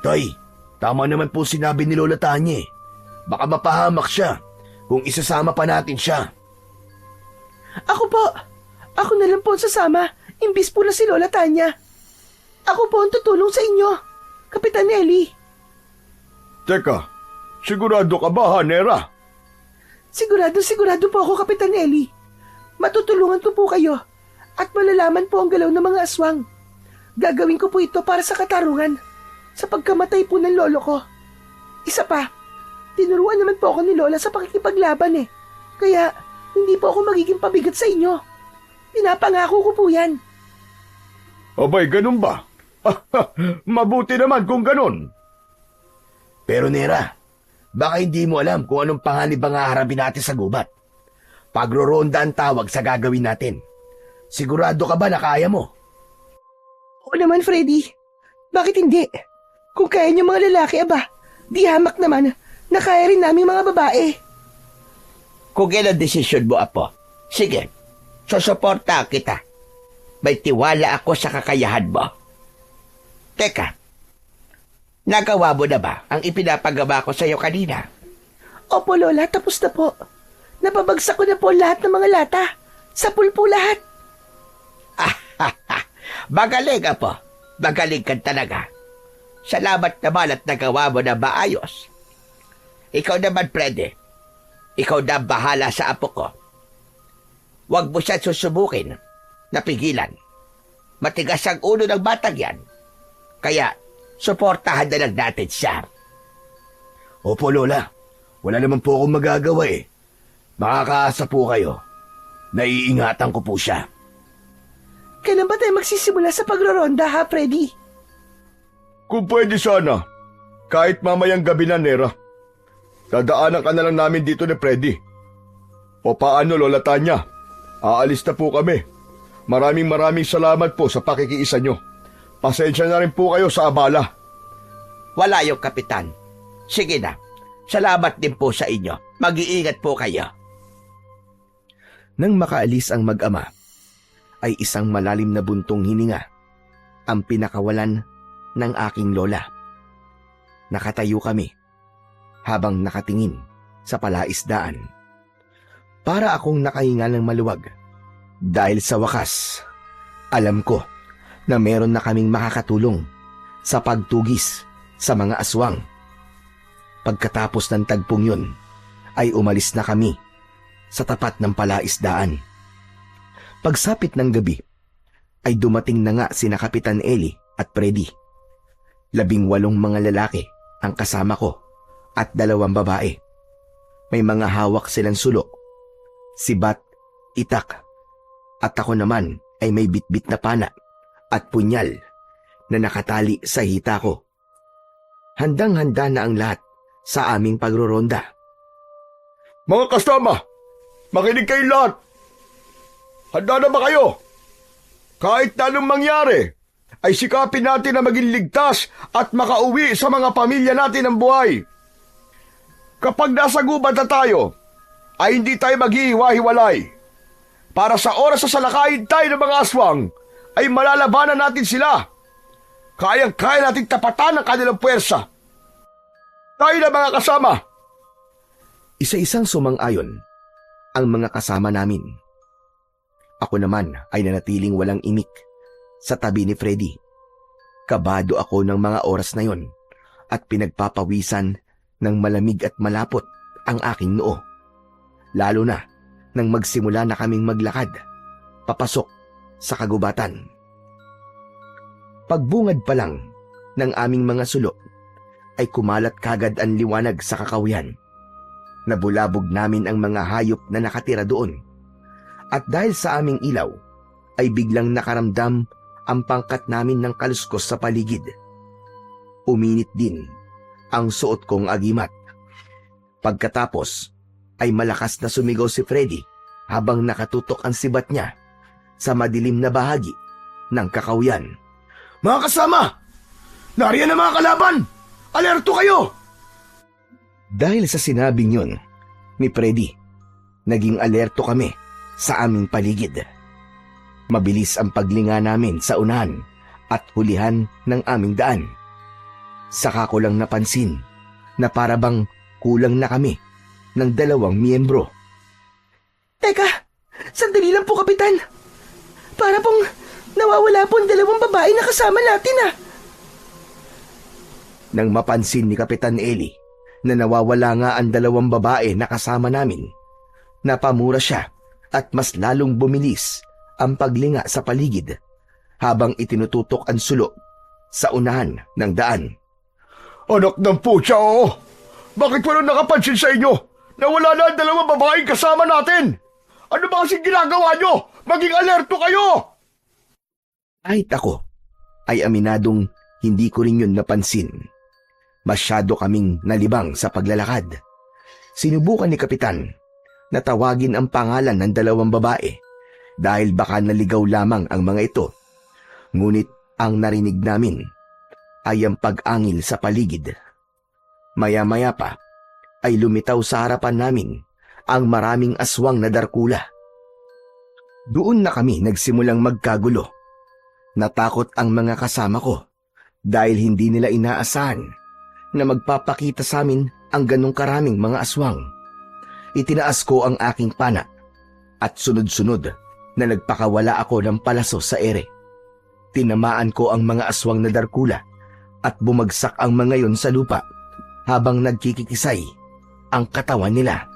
Tay, tama naman po sinabi ni Lola Tanya. Baka mapahamak siya kung isasama pa natin siya. Ako po. Ako na lang po ang sasama, imbis po na si Lola Tanya. Ako po ang tutulong sa inyo, Kapitan Eli. Teka, sigurado ka ba, Hanera? Sigurado po ako, Kapitan Eli. Matutulungan ko po kayo at malalaman po ang galaw ng mga aswang. Gagawin ko po ito para sa katarungan sa pagkamatay po ng lolo ko. Isa pa, tinuruan naman po ako ni Lola sa pakikipaglaban Kaya Hindi po ako magiging pabigat sa inyo. Pinapangako ko po yan. Abay, ganun ba? Mabuti naman kung ganun. Pero Nera, baka hindi mo alam kung anong panganib ang haharapin natin sa gubat. Pagroronda ang tawag sa gagawin natin. Sigurado ka ba na kaya mo? Oo naman, Freddy. Bakit hindi? Kung kaya niyo mga lalaki, aba, di hamak naman na kaya rin namin mga babae. Kung kailan desisyon mo, Apo, sige, susuporta kita. May tiwala ako sa kakayahan mo. Teka, nagawa mo na ba ang ipinapagawa ko sa iyo kanina? Opo, Lola, tapos na po. Napabagsak ko na po lahat ng mga lata. Sapul po lahat. Magaling, Apo. Magaling ka talaga. Salamat naman at nagawa mo na maayos. Ikaw naman, Freddy. Ikaw na ang bahala sa apo ko. Huwag mo siya susubukin. Napigilan. Matigas ang ulo ng batang yan. Kaya, suportahan na lang natin siya. Opo, Lola. Wala naman po akong magagawa eh. Makakaasa po kayo. Naiingatan ko po siya. Kailan ba tayo magsisimula sa pagroronda, ha, Freddy? Kung pwede sana, kahit mamayang gabi na, Nera. Dadaanan ka na lang namin dito ni Freddy. O paano, Lola Tanya? Aalis na po kami. Maraming salamat po sa pakikiisa nyo. Pasensya na rin po kayo sa abala. Wala yung kapitan. Sige na. Salamat din po sa inyo. Mag-iingat po kayo. Nang makaalis ang mag-ama, ay isang malalim na buntong hininga ang pinakawalan ng aking lola. Nakatayo kami habang nakatingin sa palaisdaan. Para akong nakahinga ng maluwag dahil sa wakas, alam ko na meron na kaming makakatulong sa pagtugis sa mga aswang. Pagkatapos ng tagpong yun, ay umalis na kami sa tapat ng palaisdaan. Pagsapit ng gabi, ay dumating na nga sina Kapitan Eli at Freddy. 18 mga lalaki ang kasama ko at 2 babae. May mga hawak silang sulo, sibat, itak, at ako naman ay may bitbit na pana at punyal na nakatali sa hita ko. Handang-handa na ang lahat sa aming pagroronda. Mga kasama, makinig kayo lahat. Handa na ba kayo? Kahit na anong mangyari, ay sikapin natin na maging ligtas at makauwi sa mga pamilya natin ng buhay. Kapag nasa gubat na tayo, ay hindi tayo maghihiwa-hiwalay. Para sa oras sa salakayin tayo ng mga aswang, ay malalabanan natin sila. Kayang-kaya natin tapatan ang kanilang puwersa. Tayo na mga kasama. Isa-isang sumang-ayon ang mga kasama namin. Ako naman ay nanatiling walang imik sa tabi ni Freddy. Kabado ako ng mga oras na yon at pinagpapawisan ng malamig at malapot ang aking noo. Lalo na nang magsimula na kaming maglakad papasok sa kagubatan. Pagbungad pa lang ng aming mga sulok ay kumalat kagad ang liwanag sa kakawihan. Nabulabog namin ang mga hayop na nakatira doon. At dahil sa aming ilaw, ay biglang nakaramdam ang pangkat namin ng kaluskos sa paligid. Uminit din ang suot kong agimat. Pagkatapos, ay malakas na sumigaw si Freddy habang nakatutok ang sibat niya sa madilim na bahagi ng kakawihan. Mga kasama, nariyan ang mga kalaban! Alerto kayo! Dahil sa sinabing yun ni Freddy, naging alerto kami sa aming paligid. Mabilis ang paglinga namin sa unahan at hulihan ng aming daan. Saka ko lang napansin na parabang kulang na kami ng 2 miyembro. Teka, sandali lang po, Kapitan. Para pong nawawala po ang 2 babae na kasama natin, ah. Nang mapansin ni Kapitan Eli na nawawala nga ang 2 babae na kasama namin, napamura siya at mas lalong bumilis ang paglinga sa paligid habang itinututok ang sulo sa unahan ng daan. Anak ng putya, oo! Bakit walang nakapansin sa inyo na wala na ang 2 babaeng kasama natin? Ano ba kasing ginagawa nyo? Maging alerto kayo! Kahit ako ay aminadong hindi ko rin yun napansin. Masyado kaming nalibang sa paglalakad. Sinubukan ni Kapitan na tawagin ang pangalan ng dalawang babae dahil baka naligaw lamang ang mga ito. Ngunit ang narinig namin ay ang pag-angil sa paligid. Maya-maya pa ay lumitaw sa harapan namin ang maraming aswang na darkula. Doon na kami nagsimulang magkagulo. Natakot ang mga kasama ko dahil hindi nila inaasahan na magpapakita sa amin ang ganong karaming mga aswang. Itinaas ko ang aking pana at sunod-sunod na nagpakawala ako ng palaso sa ere. Tinamaan ko ang mga aswang na darkula at bumagsak ang mga yon sa lupa habang nagkikikisay ang katawan nila.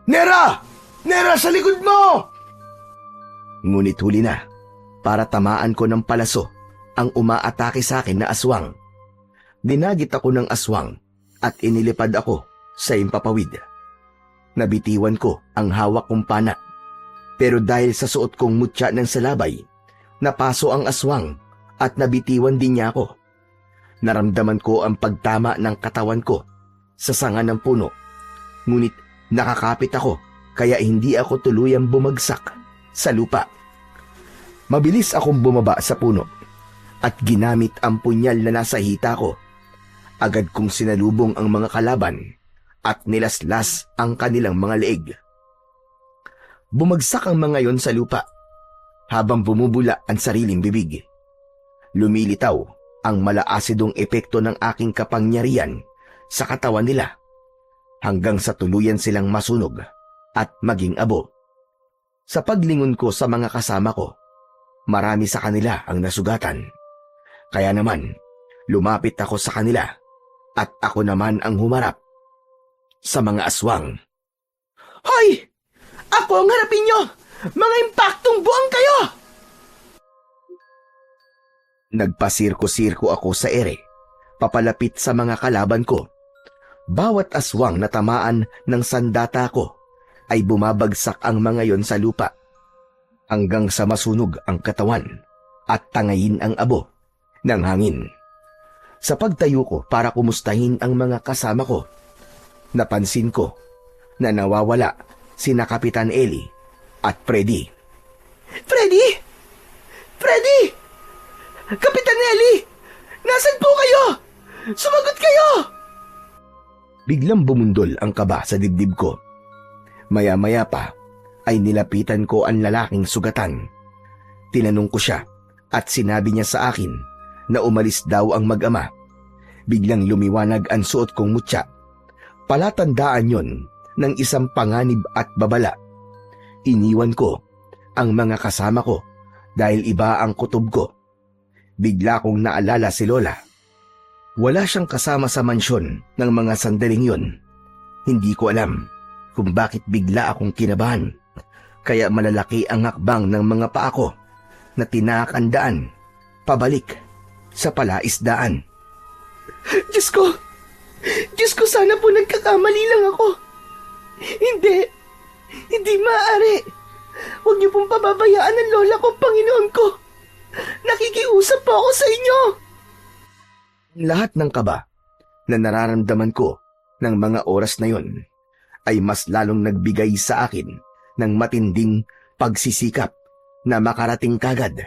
Nera! Nera, sa likod mo! Ngunit huli na para tamaan ko ng palaso ang umaatake sa akin na aswang. Dinagit ako ng aswang at inilipad ako sa impapawid. Nabitiwan ko ang hawak kong pana. Pero dahil sa suot kong mutya ng salabay, napaso ang aswang at nabitiwan din niya ako. Naramdaman ko ang pagtama ng katawan ko sa sanga ng puno. Ngunit nakakapit ako kaya hindi ako tuluyang bumagsak sa lupa. Mabilis akong bumaba sa puno at ginamit ang punyal na nasa hita ko. Agad kong sinalubong ang mga kalaban at nilaslas ang kanilang mga leeg. Bumagsak ang mga yon sa lupa habang bumubula ang sariling bibig. Lumilitaw ang malaasidong epekto ng aking kapangyarihan sa katawan nila hanggang sa tuluyan silang masunog at maging abo. Sa paglingon ko sa mga kasama ko, marami sa kanila ang nasugatan. Kaya naman, lumapit ako sa kanila at ako naman ang humarap sa mga aswang. Hoy! Ako ang harapin nyo! Mga impaktong buwang kayo! Nagpasirko-sirko ako sa ere, papalapit sa mga kalaban ko. Bawat aswang na tamaan ng sandata ko ay bumabagsak ang mga yon sa lupa hanggang sa masunog ang katawan at tangayin ang abo ng hangin. Sa pagtayo ko para kumustahin ang mga kasama ko, napansin ko na nawawala sina Kapitan Eli at Freddy. Freddy! Freddy! Kapitan Eli! Nasaan po kayo? Sumagot kayo! Biglang bumundol ang kaba sa dibdib ko. Maya-maya pa ay nilapitan ko ang lalaking sugatan. Tinanong ko siya at sinabi niya sa akin na umalis daw ang mag-ama. Biglang lumiwanag ang suot kong mutya. Palatandaan yon ng isang panganib at babala. Iniwan ko ang mga kasama ko dahil iba ang kutob ko. Bigla kong naalala si Lola. Wala siyang kasama sa mansyon ng mga sandaling yon. Hindi ko alam kung bakit bigla akong kinabahan. Kaya malalaki ang hakbang ng mga paa ko na tinaak ang daan pabalik sa palaisdaan. Diyos ko! Diyos ko, sana po nagkakamali lang ako. Hindi maaari. Huwag niyo pong pababayaan ang lola ko, Panginoon ko. Nakikiusap po ako sa inyo. Lahat ng kaba na nararamdaman ko ng mga oras na yon ay mas lalong nagbigay sa akin ng matinding pagsisikap na makarating kagad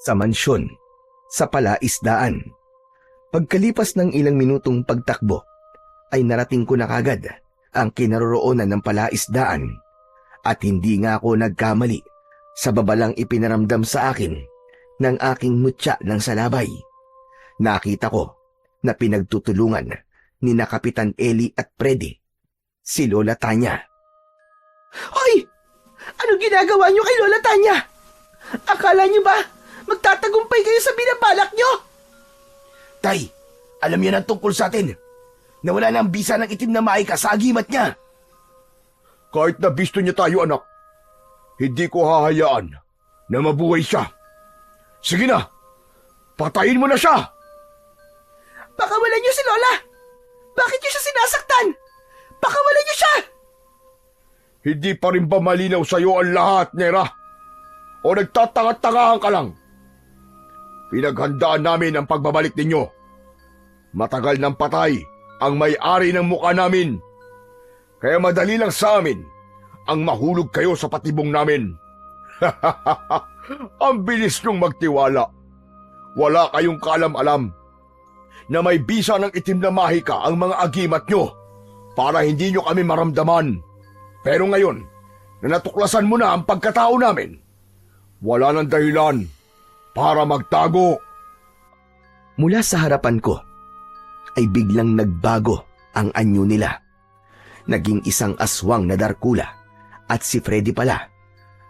sa mansyon sa palaisdaan. Pagkalipas ng ilang minutong pagtakbo ay narating ko na kagad ang kinaroroonan ng palaisdaan at hindi nga ako nagkamali sa babalang ipinaramdam sa akin ng aking mutya ng salabay. Nakita ko na pinagtutulungan ni na Kapitan Eli at Freddy si Lola Tanya. Hoy! Ano ginagawa niyo kay Lola Tanya? Akala niyo ba magtatagumpay kayo sa binabalak niyo? Tay, alam niyo na tungkol sa atin. Nawala na ang bisa ng itim na maika sa agimat niya. Kahit na bisto niya tayo, anak, hindi ko hahayaan na mabuhay siya. Sige na, patayin mo na siya! Pakawalan niyo si Lola! Bakit niyo siya sinasaktan? Pakawalan niyo siya! Hindi pa rin ba malinaw sa'yo ang lahat, Nera? O nagtatanga-tangahan ka lang? Pinaghandaan namin ang pagbabalik ninyo. Matagal ng patay ang may-ari ng mukha namin. Kaya madali lang sa amin ang mahulog kayo sa patibong namin. Ang bilis nung magtiwala. Wala kayong kaalam-alam na may bisa ng itim na mahika ang mga agimat nyo para hindi nyo kami maramdaman. Pero ngayon, na natuklasan mo na ang pagkatao namin, wala nang dahilan para magtago. Mula sa harapan ko ay biglang nagbago ang anyo nila. Naging isang aswang na Darkula at si Freddy pala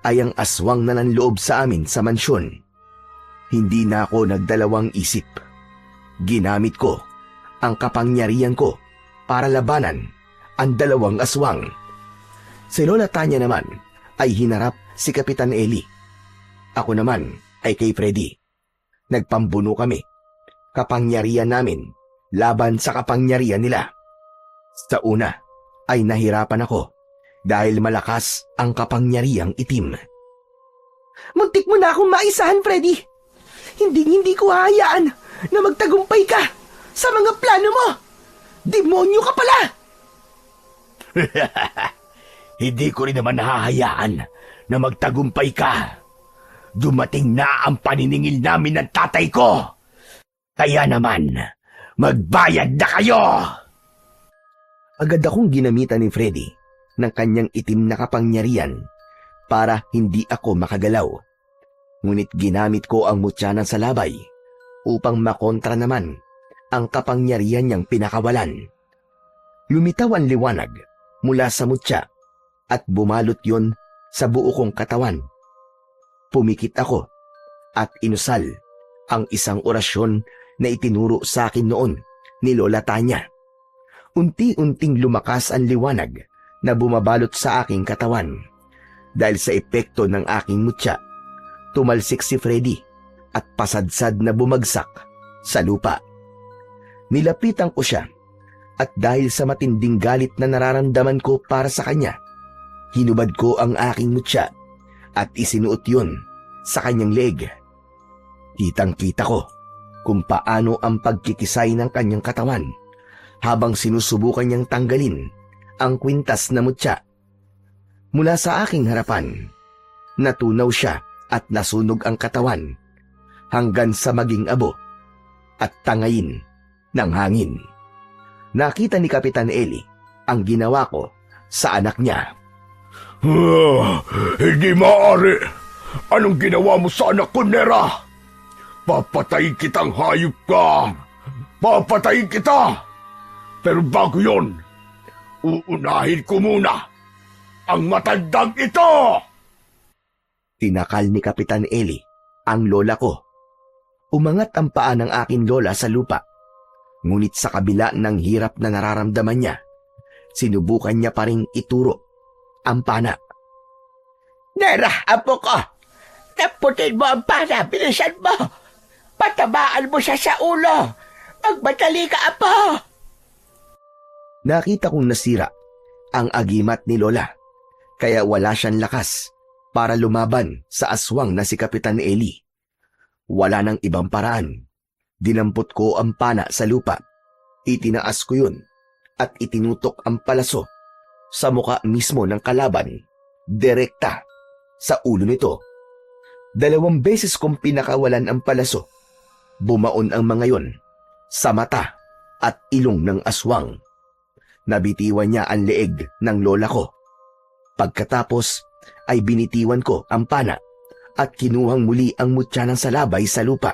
ay ang aswang na nanloob sa amin sa mansyon. Hindi na ako nagdalawang isip. Ginamit ko ang kapangyarihan ko para labanan ang dalawang aswang. Si Lola Tanya naman ay hinarap si Kapitan Eli. Ako naman ay kay Freddy. Nagpambuno kami. Kapangyarihan namin laban sa kapangyarihan nila. Sa una ay nahirapan ako dahil malakas ang kapangyarihang itim. Muntik mo na akong maisahan, Freddy. Hindi ko hahayaan na magtagumpay ka sa mga plano mo. Demonyo ka pala! Hindi ko rin naman nahahayaan na magtagumpay ka. Dumating na ang paniningil namin ng tatay ko. Kaya naman, magbayad na kayo! Agad akong ginamitan ni Freddy ng kanyang itim na kapangyarihan para hindi ako makagalaw. Ngunit ginamit ko ang mutya ng salabay upang makontra naman ang kapangyarihan niyang pinakawalan. Lumitaw ang liwanag mula sa mutya at bumalot yon sa buo kong katawan. Pumikit ako at inusal ang isang orasyon na itinuro sa akin noon ni Lola Tanya. Unti-unting lumakas ang liwanag na bumabalot sa aking katawan. Dahil sa epekto ng aking mutya, tumalsik si Freddy at pasadsad na bumagsak sa lupa. Nilapitan ko siya at dahil sa matinding galit na nararamdaman ko para sa kanya, hinubad ko ang aking mutya at isinuot yun sa kanyang leeg. Kitang-kita ko kung paano ang pagkikisay ng kanyang katawan habang sinusubukan niyang tanggalin ang kwintas na mutya. Mula sa aking harapan, natunaw siya at nasunog ang katawan hanggang sa maging abo at tangayin ng hangin. Nakita ni Kapitan Eli ang ginawa ko sa anak niya. Hindi maaari. Anong ginawa mo sa anak ko, Nera? Papatayin kitang hayop ka. Papatayin kita. Pero bago yon, uunahin ko muna ang matandang ito. Tinakal ni Kapitan Eli ang lola ko. Umangat ang paa ng aking lola sa lupa. Ngunit sa kabila ng hirap na nararamdaman niya, sinubukan niya pa ring ituro ang pana. Nera, apo ko! Taputin mo ang pana, bilisan mo! Patabaan mo siya sa ulo! Magmadali ka, apo! Nakita kong nasira ang agimat ni Lola, kaya wala siyang lakas para lumaban sa aswang na si Kapitan Eli. Wala nang ibang paraan. Dinampot ko ang pana sa lupa. Itinaas ko yun at itinutok ang palaso sa muka mismo ng kalaban, direkta sa ulo nito. 2 beses kong pinakawalan ang palaso. Bumaon ang mga yon sa mata at ilong ng aswang. Nabitiwan niya ang leeg ng lola ko. Pagkatapos ay binitiwan ko ang pana at kinuhang muli ang mutya ng salabay sa lupa.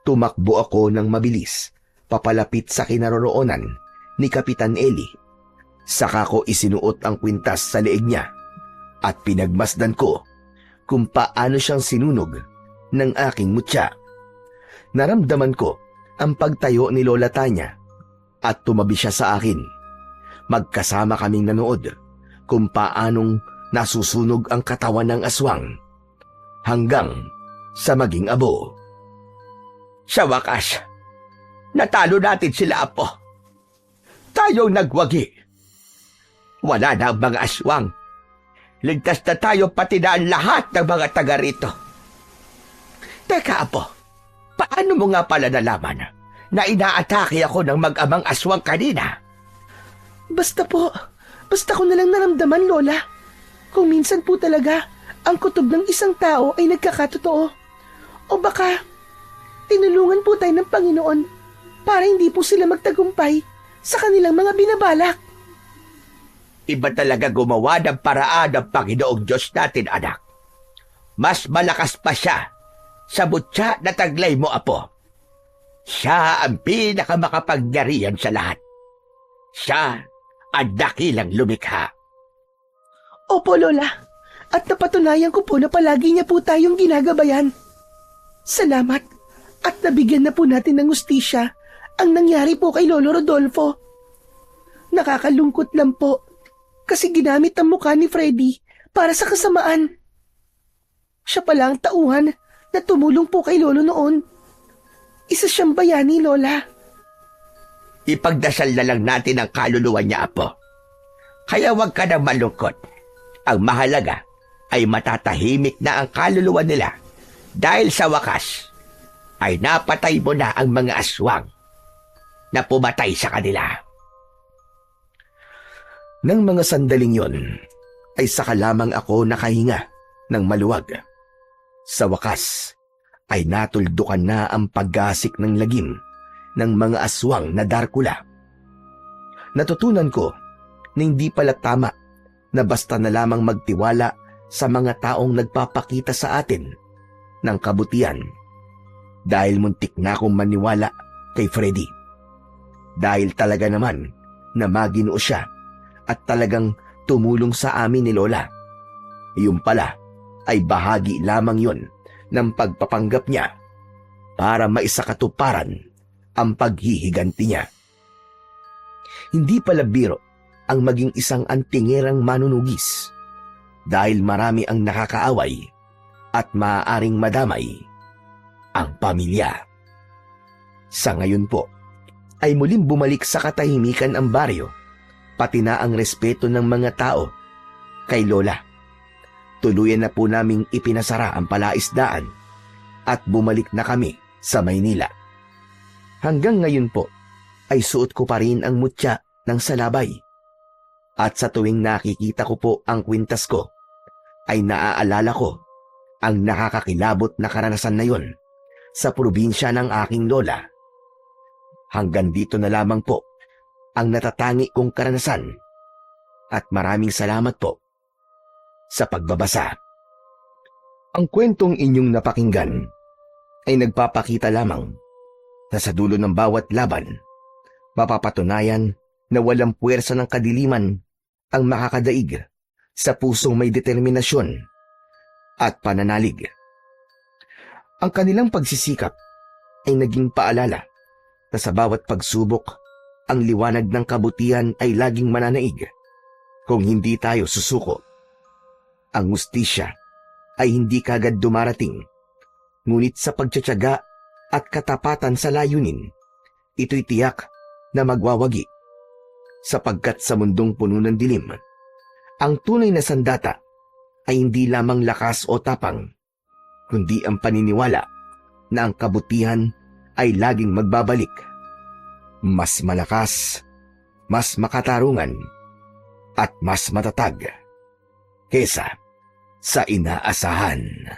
Tumakbo ako ng mabilis, papalapit sa kinaroroonan ni Kapitan Eli. Saka ko isinuot ang kwintas sa leeg niya at pinagmasdan ko kung paano siyang sinunog ng aking mutya. Naramdaman ko ang pagtayo ni Lola Tanya at tumabi siya sa akin. Magkasama kaming nanood kung paanong nasusunog ang katawan ng aswang hanggang sa maging abo. Sa wakas, natalo natin sila, apo. Tayong nagwagi. Wala na ang mga aswang Ligtas na tayo pati na ang lahat ng mga taga rito. Teka, Apo, paano mo nga pala nalaman na inaatake ako ng mag-amang aswang kanina? Basta ko na lang naramdaman, Lola. Kung minsan po talaga, ang kutob ng isang tao ay nagkakatotoo. O baka, tinulungan po tayo ng Panginoon para hindi po sila magtagumpay sa kanilang mga binabalak. Iba talaga gumawa ng paraan ng Panginoong Diyos natin, anak. Mas malakas pa siya sa butya na taglay mo, Apo. Siya ang pinakamakapangyarihan sa lahat. Siya ang dakilang lumikha. Opo, Lola. At napatunayan ko po na palagi niya po tayong ginagabayan. Salamat. At nabigyan na po natin ng hustisya ang nangyari po kay Lolo Rodolfo. Nakakalungkot lang po kasi ginamit ang mukha ni Freddy para sa kasamaan. Siya pala ang tauhan na tumulong po kay Lolo noon. Isa siyang bayani, Lola. Ipagdasal na lang natin ang kaluluwa niya, Apo. Kaya huwag ka nang malungkot. Ang mahalaga ay matatahimik na ang kaluluwa nila dahil sa wakas ay napatay mo na ang mga aswang na pumatay sa kanila. Nang mga sandaling yon, ay saka lamang ako nakahinga ng maluwag. Sa wakas, ay natuldukan na ang paggasik ng lagim ng mga aswang na Darkula. Natutunan ko na hindi pala tama na basta na lamang magtiwala sa mga taong nagpapakita sa atin ng kabutihan dahil muntik na akong maniwala kay Freddy. Dahil talaga naman na maginoo siya at talagang tumulong sa amin ni Lola. Iyon pala ay bahagi lamang yon ng pagpapanggap niya para maisakatuparan ang paghihiganti niya. Hindi pala biro ang maging isang antingerang manunugis dahil marami ang nakakaaway at maaaring madamay ang pamilya. Sa ngayon po, ay muling bumalik sa katahimikan ang baryo, pati na ang respeto ng mga tao kay Lola. Tuluyan na po naming ipinasara ang palaisdaan at bumalik na kami sa Maynila. Hanggang ngayon po ay suot ko pa rin ang mutya ng salabay. At sa tuwing nakikita ko po ang kwintas ko, ay naaalala ko ang nakakakilabot na karanasan na yon sa probinsya ng aking lola. Hanggang dito na lamang po ang natatangi kong karanasan at maraming salamat po sa pagbabasa. Ang kwentong inyong napakinggan ay nagpapakita lamang na sa dulo ng bawat laban, mapapatunayan na walang puwersa ng kadiliman ang makakadaig sa pusong may determinasyon at pananalig. Ang kanilang pagsisikap ay naging paalala na sa bawat pagsubok, ang liwanag ng kabutihan ay laging mananaig kung hindi tayo susuko. Ang hustisya ay hindi kagad dumarating, ngunit sa pagtsatsaga at katapatan sa layunin, ito'y tiyak na magwawagi. Sapagkat sa mundong puno ng dilim, ang tunay na sandata ay hindi lamang lakas o tapang, kundi ang paniniwala na ang kabutihan ay laging magbabalik. Mas malakas, mas makatarungan, at mas matatag kesa sa inaasahan.